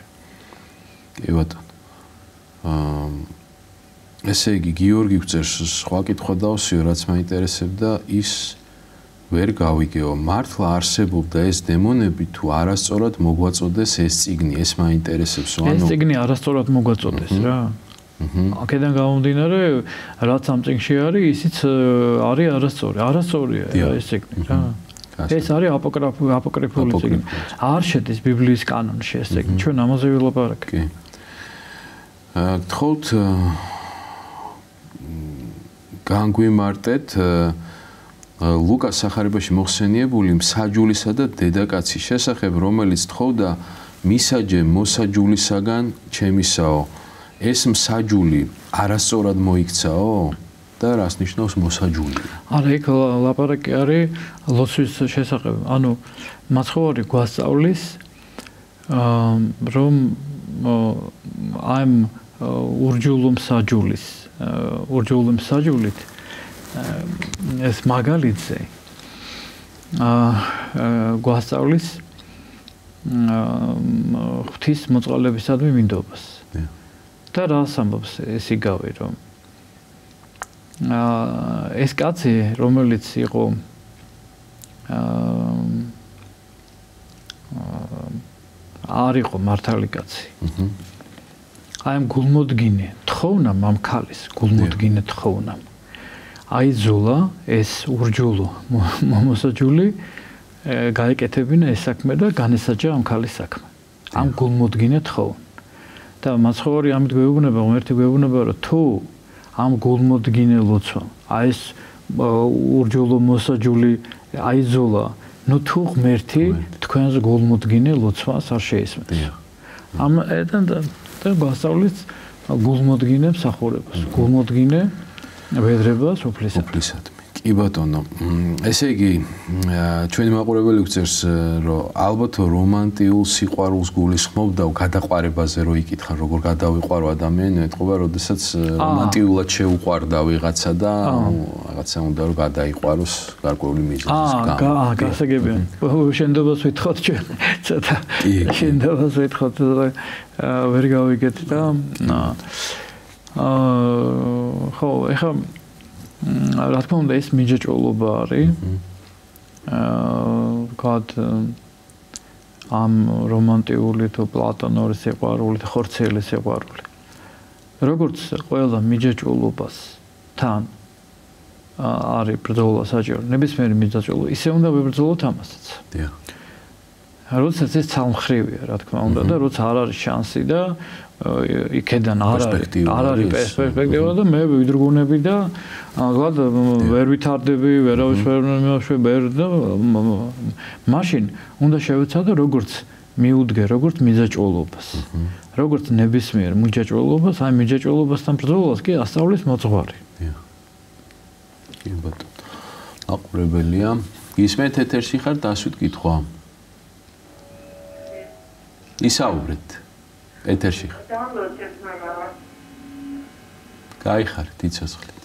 კი ბატონო. ესე იგი გიორგი გვწერს, სხვა კითხვა დავსიო, რაც მაინტერესებდა, ის ვერ გავიგეო. მართლა არსებობდა ეს დემონები თუ არასწორად მოგვაწოდეს ეს წიგნი? ეს მაინტერესებს, ანუ ეს წიგნი არასწორად მოგვაწოდეს რა. აქედან გამომდინარე, რაც ამ წიგნში არის, ისიც არის არასწორი. არასწორია ეს წიგნი რა. ეს არის აპოკრიფული წიგნი. არ შედის ბიბლიის კანონში ეს წიგნი. ჩვენ ამაზე ვილაპარაკებთ. კი. გთხოვთ განგვიმარტეთ ლუკას სახარებაში მოხსენიებული მსაჯულისა და დედაკაცის შესახებ, რომელიც თხოვდა მისაჯე მოსაჯულისაგან ჩემისაო. ეს მსაჯული არასწორად მოიქცაო და რას ნიშნავს მოსაჯული? არა, იქ ლაპარაკი არის ლოცვის შესახებ. ანუ მაცხოვარი გვასწავლის რომ ამ ურჯულო მსაჯულით ეს მაგალითზე გვასწავლის ღვთის მოწყალებისადმი მინდობას. და რას ამბობს ეს იგავი, რომ ეს კაცი, რომელიც იყო არ იყო მართალი კაცი. აი ამ გულმოდგინე თხოვნა მამქალის გულმოდგინე თხოვნა. აიძულა ეს ურჯულო მოსაჯული გაეკეთებინა ეს საქმე და განესაჯა ამ ქალის საქმე. ამ გულმოდგინე თხოვნა. და მაცხოვარი ამით გვეუბნება, ღმერთი გვეუბნება, რომ თუ ამ გულმოდგინე ლოცვა, აი ეს ურჯულო მოსაჯული აიძულა, ნუ თუ ღმერთი თქვენს გულმოდგინე ლოცვას არ შეისმენს. ამ და გვასწავლის გულმოდგინე მსახურებას, გულმოდგინე ვედრებას უფლისად. კი ბატონო, ესე იგი ჩვენი მაყურებელი გვწერს, რომ ალბათ რომანტიულ სიყვარულს გულისხმობდა გადაყვარებაზე რო იკითხა, როგორ გადავიყვარო ადამიანი, ეთყობა, როდესაც რომანტიულად შეუყვარდა ვიღაცა და რაღაცა უნდა რომ გადაიყვაროს გარკვეული მიზეზის გამო. გასაგებია. შენდობას ვითხოვთ ჩვენ. ცოტა შენდობას ვითხოვთ, ვერ გავიგეთ და ხო, ეხლა რა თქმა უნდა ეს მიჯაჭვულობა არის. ვთქვათ ამ რომანტიული თუ პლატონური სიყვარული, ხორცელი სიყვარული. როგორც ყველა მიჯაჭვულობას თან არის ბრძოლა საჭირო, ნებისმიერი მიჯაჭვულობა, ისე უნდა ვიბრძოლოთ ამასაც. დიახ. როდესაც ეს ცალმხრივია, რა თქმა უნდა, და როცა არ არის შანსი და იქედან არ არის პერსპექტივა და მე ვიდრგუნები და ვთქვათ ვერ ვითარდები, ვერავის ვერ მიმოშვებ და მაშინ უნდა შევეცადო როგორც მიუდგე, როგორც მიჯაჭვულობას. როგორც ნებისმიერ მიჯაჭვულობას, აი მიჯაჭვულობასთან ბრძოლას კი ასწავლის მოძღვარი. კი ბატონო. აყურებელია, ისმენთ ეთერში ხარ, დასვით კითხვა. ისაუბრეთ. ეთერში ხარ. გაიხარეთ, იცოცხლეთ.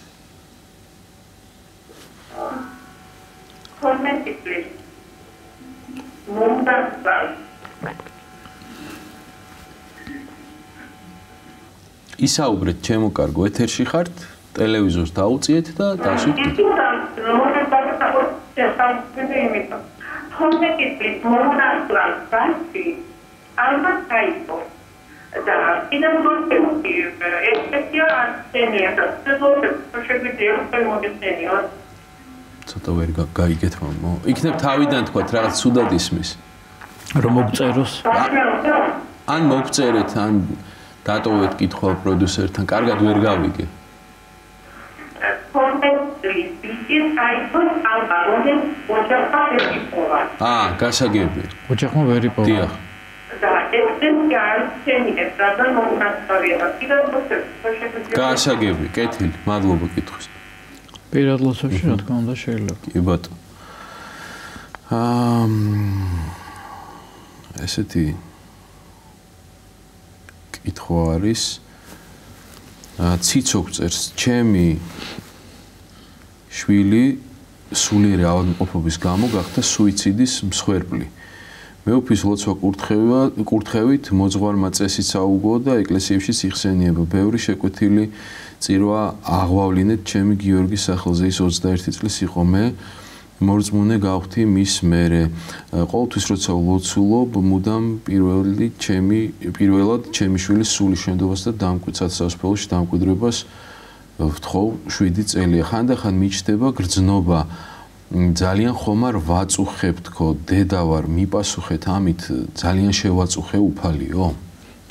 ისაუბრეთ, ჩემო კარგო, ეთერში ხართ, ტელევიზორს დაუწიეთ და დასვით კითხვა. ალბათ გაიგო. და იდა მოწევი ესეთი ანტენია და შეგვიძლია მოგეცენიო. ცოტა ვერ გაიგეთ რომ იქნებ თავიდან თქვათ რაღაც სუდად ისმის. რომ მოგწეროს. ან მოგწერეთ, ან დატოვეთ კითხვა პროდიუსერთან, კარგად ვერ გავიგე. გასაგები. ოჯახმა ვერ იპოვა. დიახ. გასაგები, კეთილი, მადლობა კითხვის. პირად ლოცვებში რა თქმა უნდა შეიძლება. კი ბატონო. ესეთი კითხვა არის ციცოკ წერს ჩემი შვილი სულიერი ავადმყოფობის გამო გახდა სუიციდის მსხვერპლი. მეუფის ლოცვა კურთხევით მოძღვარმა წესიც აუგო და ეკლესიებში იხსენიება. ბევრი შეკვეთილი წირვა აღვავლინეთ ჩემი გიორგის სახელზე. ის 21 წლის იყო. მე მორწმუნე გავხდი მის მერე. ყოველთვის როცა ვლოცულობ, მუდამ პირველად ჩემი შვილის სულის შენდობას და დამკვიცად სასაფლაოში დამკვიდრებას ვთხოვ 7 წელია. ხანდახან მიჩნდება გრძნობა. ძალიან ხომარ ვაწუხებ თქო, დედა ვარ, მიპასუხეთ ამით, ძალიან შევაწუხე უფალიო?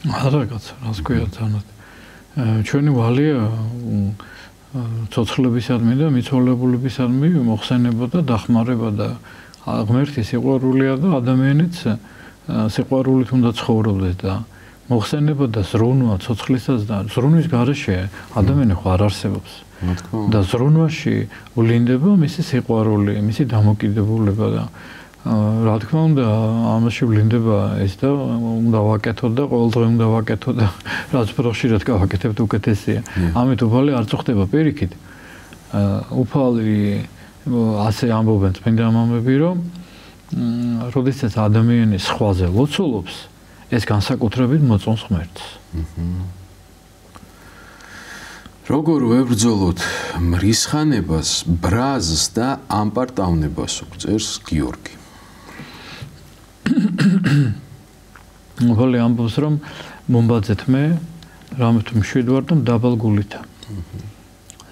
არა კაცო, რას ქვია თანაც. ჩვენი ვალია ცოცხლებისადმი და მიცვალებულებისადმი მოხსენება და დახმარება და ღმერთი სიყვარულია და ადამიანიც სიყვარულით უნდა ცხოვრობდეს და მოხსენება და ზრუნვა ცოცხლისას და ზრუნვის გარეშე ადამიანი ხო არ არსებობს. და ზრუნვაში ვლინდება მისი სიყვარული, მისი დამოკიდებულება და რა თქმა უნდა ამაში ვლინდება ეს და უნდა ვაკეთოთ და ყოველდღე უნდა ვაკეთოთ და რაც უფრო ხშირად გავაკეთებთ უკეთესია. ამით უფალი არ წუხდება პირიქით. უფალი ასე ამბობენ წმინდა მამები, რომ როდესაც ადამიანი სხვაზე ლოცულობს, ეს განსაკუთრებით მოწონს ღმერთს. როგორ ვებრძოლოთ მრისხანებას, ბრაზს და ამპარტავნებას, წერს გიორგი. უფალი ამბობს, რომ მომბაძეთ მე, რამით მშვიდ ვარ და მდაბალ გულითა.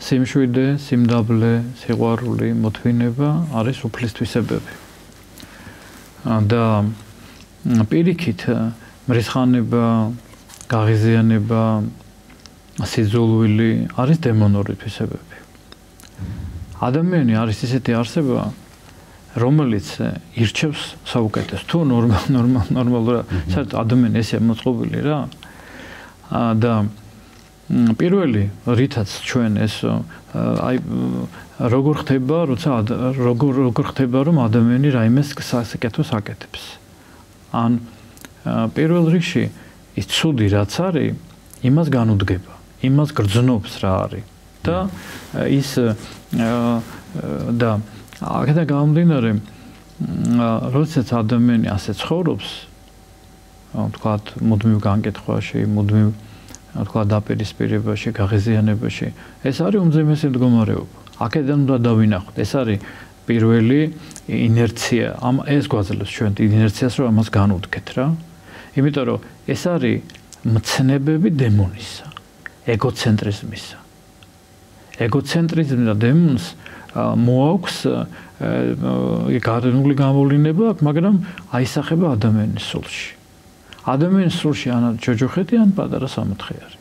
სიმშვიდე, სიმდაბლე, სიყვარული, მოთმინება არის უფლის თვისებები. და პირიქით მრისხანება, გაღიზიანება, სიძულვილი არის დემონური თვისებები. ადამიანი არის ისეთი არსება, რომელიც ირჩევს საუკეთესო. თუ ნორმალურად საერთოდ ადამიანი ესე მოწყობილი რა. და პირველი რითაც ჩვენ ეს აი როგორ ხდება, როცა როგორ ხდება, რომ ადამიანი რაიმეს საკეთოს აკეთებს. ან პირველ რიგში ის ცუდი რაც არის, იმას განუდგება. იმას გრძნობს რა არის და ის და აქედან გამომდინარე როდესაც ადამიანი ასე ცხოვრობს ვთქვათ მუდმივ განკითხვაში მუდმივ ვთქვათ დაპირისპირებაში გაღიზიანებაში ეს არის უმძიმესი მდგომარეობა აქედან უნდა დავინახოთ ეს არის პირველი ინერცია ეს გვაძლევს ჩვენ ინერციას რომ ამას განუდგეთ რა იმიტომ რომ ეს არის მცნებები დემონისა ეგოცენტრიზმისა. ეგოცენტრიზმი და დემონს მოაქვს გარდნული გამოვლინება, მაგრამ აისახება ადამიანის სულში. ადამიანის სულში ან ჯოჯოხეთი, ან პატარა სამოთხე არის.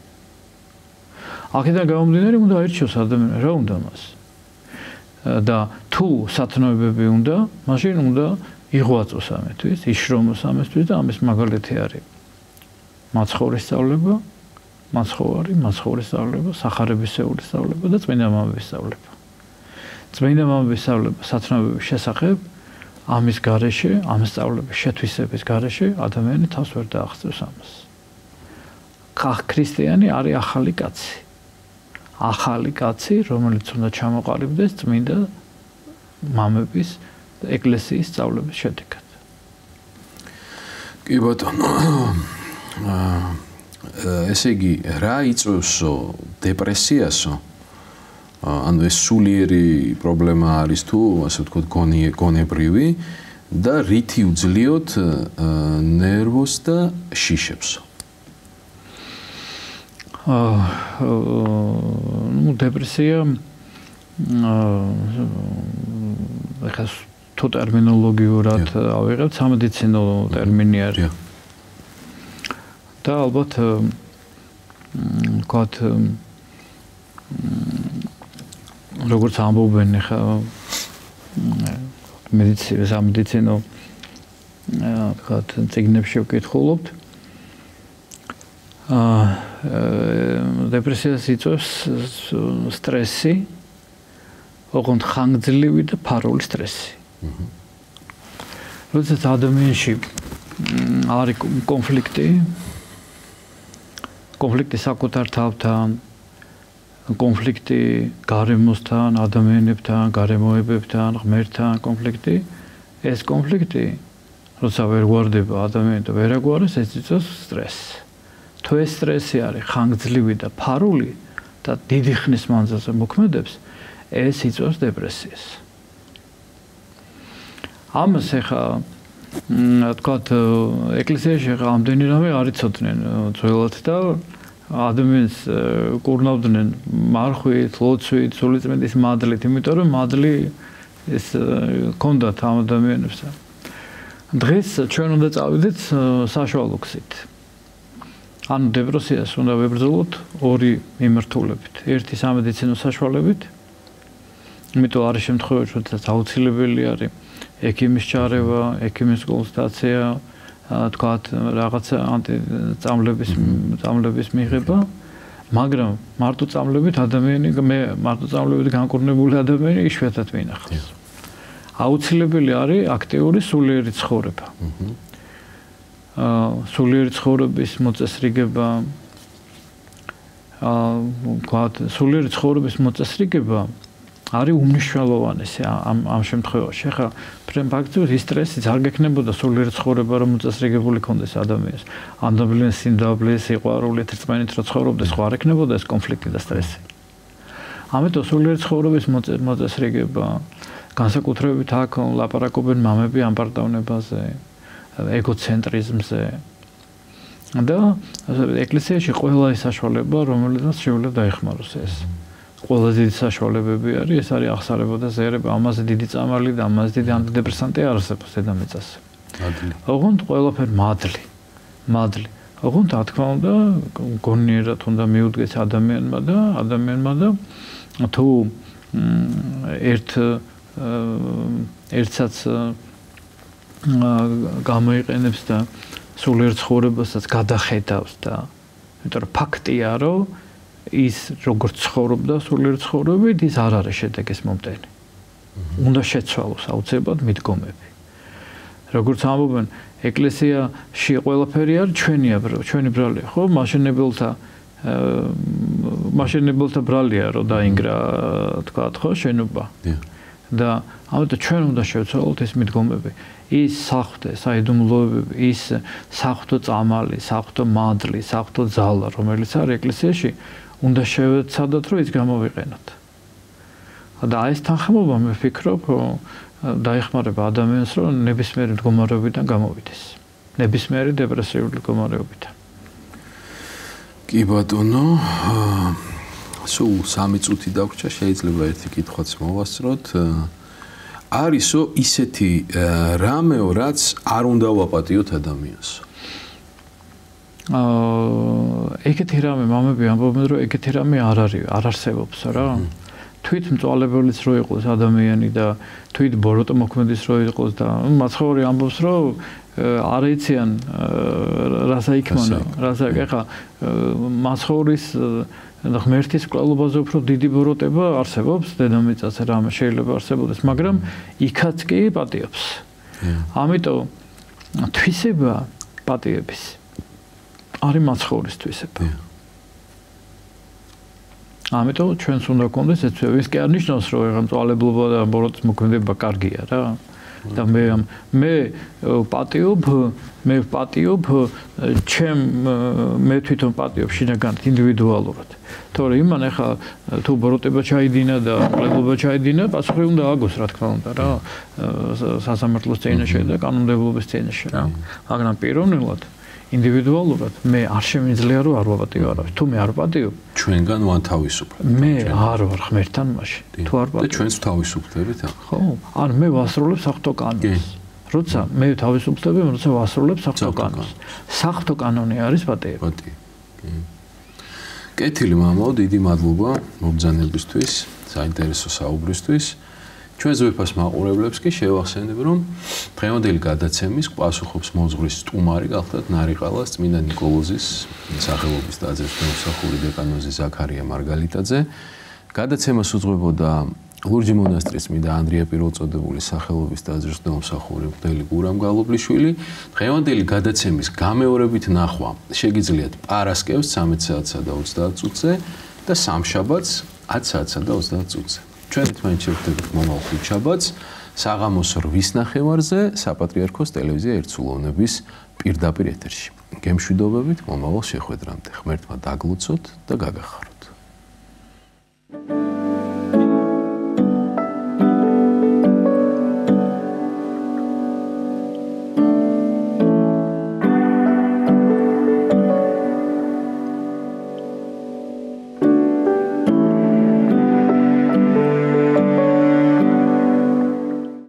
აქედან გამომდინარე, უნდა აირჩიოს ადამიანი, რა უნდა მას. და თუ სათნოებები უნდა, მაშინ უნდა იღვაწოს ამისთვის, იშრომოს ამისთვის და ამის მაგალითი არის. მაცხოვრის სწავლება მაცხოვარი, მაცხოვრის სწავლება, სახარებისეული სწავლება და წმინდა მამების სწავლება. წმინდა მამების სწავლება სათნოებების შესახებ ამის გარეშე, ამ სწავლების შეთვისების გარეშე ადამიანი თავს ვერ დაახსოვს ამას. ქრისტიანი არის ახალი კაცი. ახალი კაცი, რომელიც უნდა ჩამოყალიბდეს წმინდა მამების და ეკლესიის სწავლების შედეგად. კი ბატონო. ესე იგი, რა იწვევსო დეპრესიასო? ანუ ეს სულიერი პრობლემა არის თუ, ასე ვთქვათ, გონებრივი და რითი უძლიოთ ნერვოს და შიშებსო? ну დეპრესია ახლა თუ ტერმინოლოგიურად ავიღებთ სამედიცინო ტერმინი არის. და ალბათ ვთქვათ როგორც ამბობენ ხა სამედიცინო თქვათ წიგნებში ვკითხულობთ დეპრესიას იწვევს სტრესი ოღონდ ხანგრძლივი და ფარული სტრესი როდესაც ადამიანში არის კონფლიქტი საკუთარ თავთან კონფლიქტი გარემოსთან, ადამიანებთან, გარემოებებთან, ღმერთთან კონფლიქტი, ეს კონფლიქტი როცა ვერ გვარდება ადამიანთან, ვერ აგვარეს, ეს იწვევს სტრესს. თუ ეს სტრესი არის ხანგრძლივი და ფარული და დიდი ხნის მანძილზე მოქმედებს, ეს იწვევს დეპრესიას. ამას ახლა თქვათ ეკლესიაში ამდენი რამე არ იცოდნენ ძველად და ადამიანს კურნავდნენ მარხვით, ლოცვით, სულიწმიდის მადლით, იმიტომ რომ მადლი ეს ქონდათ ამ ადამიანებს. დღეს ჩვენ უნდა წავიდეთ საშუალო გზით. ანუ დეპრესიას უნდა ვებრძოლოთ ორი მიმართულებით. ერთი სამედიცინო საშუალებით. იმიტომ არის შემთხვევაში, როდესაც აუცილებელი არის ექიმის ჩარევა, ექიმის კონსულტაცია, თქვათ რაღაცა ანტიწამლების მიღება, მაგრამ მარტო წამლებით განკურნებული ადამიანი იშვიათად მინახავს. აუცილებელი არის აქტიური სულიერი ცხოვრება. სულიერი ცხოვრების მოწესრიგება, თქვათ სულიერი ცხოვრების მოწესრიგება არის უმნიშვნელოვანესი ამ შემთხვევაში. ახლა პრაქტიკულად ის სტრესი არ გექნებოდა სულიერი ცხოვრება რომ მოწესრიგებული ქონდეს ადამიანს. ადამიანის სიმდაბლეს, სიყვარულით, ერთმანეთ რო ცხოვრობდეს, ხო არ ექნებოდა ეს კონფლიქტი და სტრესი. ამიტომ სულიერი ცხოვრების მოწესრიგება, განსაკუთრებით აქ ლაპარაკობენ მამები ამპარტავნებაზე, ეგოცენტრიზმზე. და ეკლესიაში ყველა ის საშუალება, რომელსაც შეუძლია დაეხმაროს ეს. ყველაზე დიდი საშუალებები არის, ეს არის აღსარება და ზიარება, ამაზე დიდი წამალი და ამაზე დიდი ანტიდეპრესანტი არ არსებობს დედამიწაზე. ოღონდ ყველაფერი მადლი. ოღონდ რა თქმა უნდა, გონიერად უნდა მიუდგეს ადამიანმა და თუ ერთსაც გამოიყენებს და სულიერ ცხოვრებასაც გადახედავს და იმიტომ რომ ფაქტია რომ ის როგორც ცხოვრობდა სულიერ ცხოვრებით, ის არ არის შედეგის მომტენი. უნდა შეცვალოს აუცილებლად მიდგომები. როგორც ამბობენ, ეკლესიაში ყველაფერი არის ჩვენი ბრალია, ხო? მაშენებელთა ბრალია რომ დაინგრა, თქვათ, ხო, შენობა. და ამიტომ ჩვენ უნდა შევცვალოთ ეს მიდგომები. ის საღვთო საიდუმლოებები, ის საღვთო წამალი, საღვთო მადლი, საღვთო ძალა, რომელიც არის ეკლესიაში, უნდა შევეცადოთ, რომ ის გამოვიყენოთ. და ეს თანხმობა მე ვფიქრობ, დაეხმარება ადამიანს, რომ ნებისმიერი მდგომარეობიდან გამოვიდეს. ნებისმიერი დეპრესიული მდგომარეობიდან. კი ბატონო, სულ 3 წუთი დაგვრჩა, შეიძლება ერთი კითხვაც მოვასწროთ. არისო ისეთი რამეო, რაც არ უნდა ვაპატიოთ ადამიანს? ეგეთი რამე მამები ამბობენ, რომ ეგეთი რამე არ არსებობს რა. თვით მწვალებელიც რო იყოს ადამიანი და თვით ბოროტო მოქმედის რო იყოს და მაცხოვრი ამბობს, რომ არ იციან რასა იქმანა, ახლა მაცხოვრის და ღმერთის კვლევაზე უფრო დიდი ბოროტება არსებობს დედამიწაზე, რამე შეიძლება არსებობდეს, მაგრამ იქაც კი პატიობს. ამიტომ თვისება პატიების არის მაცხოვრის თვისება. ამიტომ ჩვენს უნდა გქონდეს ეს ის კი არ ნიშნავს, რომ ეგ მწვალებლობა და ბოროტის მოქმედება კარგია რა. და მე პატიობ, მე თვითონ პატიობ შინაგანად ინდივიდუალურად. თორე იმან ახლა თუ ბოროტება ჩაიდინა და მკვლელობა ჩაიდინა, პასუხი უნდა აგოს, რა თქმა უნდა რა, სასამართლოს წინაშე და კანონმდებლობის წინაშე რა. მაგრამ პიროვნულად ინდივიდუალურად მე არ შემიძლია რომ არ ვაპატიო არავის. თუ მე არ ვაპატიო, ჩვენგან ვანთავისუფლებ. მე არ ვარ ღმერთთან მაშინ. თუ არ ვაპატიო. და ჩვენს ვთავისუფლებით ახლა. ხო, ან მე ვასრულებ საღვთო კანონს. როცა მე თავისუფლები, როცა ვასრულებ საღვთო კანონს. საღვთო კანონი არის პატიება. კეთილი მამაო, დიდი მადლობა მობრძანებისთვის. საინტერესო საუბრისთვის. ჩვენ ზვიფას მაყურებლებს კი შევახსენებ, რომ დღევანდელი გადაცემის პასუხობს მოძღვრის სტუმარი გახლდათ ნარიყალას წმინდა ნიკოლოზის სახელობის ტაძრის მემსახური დეკანოზი ზაქარია მარგალიტაძე. გადაცემას უძღვებოდა ლურჯი მონასტრის წმინდა ანდრია პირველწოდებულის სახელობის ტაძრის მემსახური მღვდელი გურამ გალობლიშვილი. დღევანდელი გადაცემის გამეორებით ნახვა შეგიძლიათ პარასკევს 13 საათსა და 30 წუთზე და სამშაბათს 10 საათსა და 30 წუთზე. ჩვენ თქვენ შევხვდებით მომავალ ხუთშაბათს საღამოს 8-ის ნახევარზე საპატრიარქოს ტელევიზია ერთსულოვნების პირდაპირ ეთერში. გემშვიდობებით მომავალ შეხვედრამდე. ღმერთმა დაგლოცოთ და გაგახაროთ.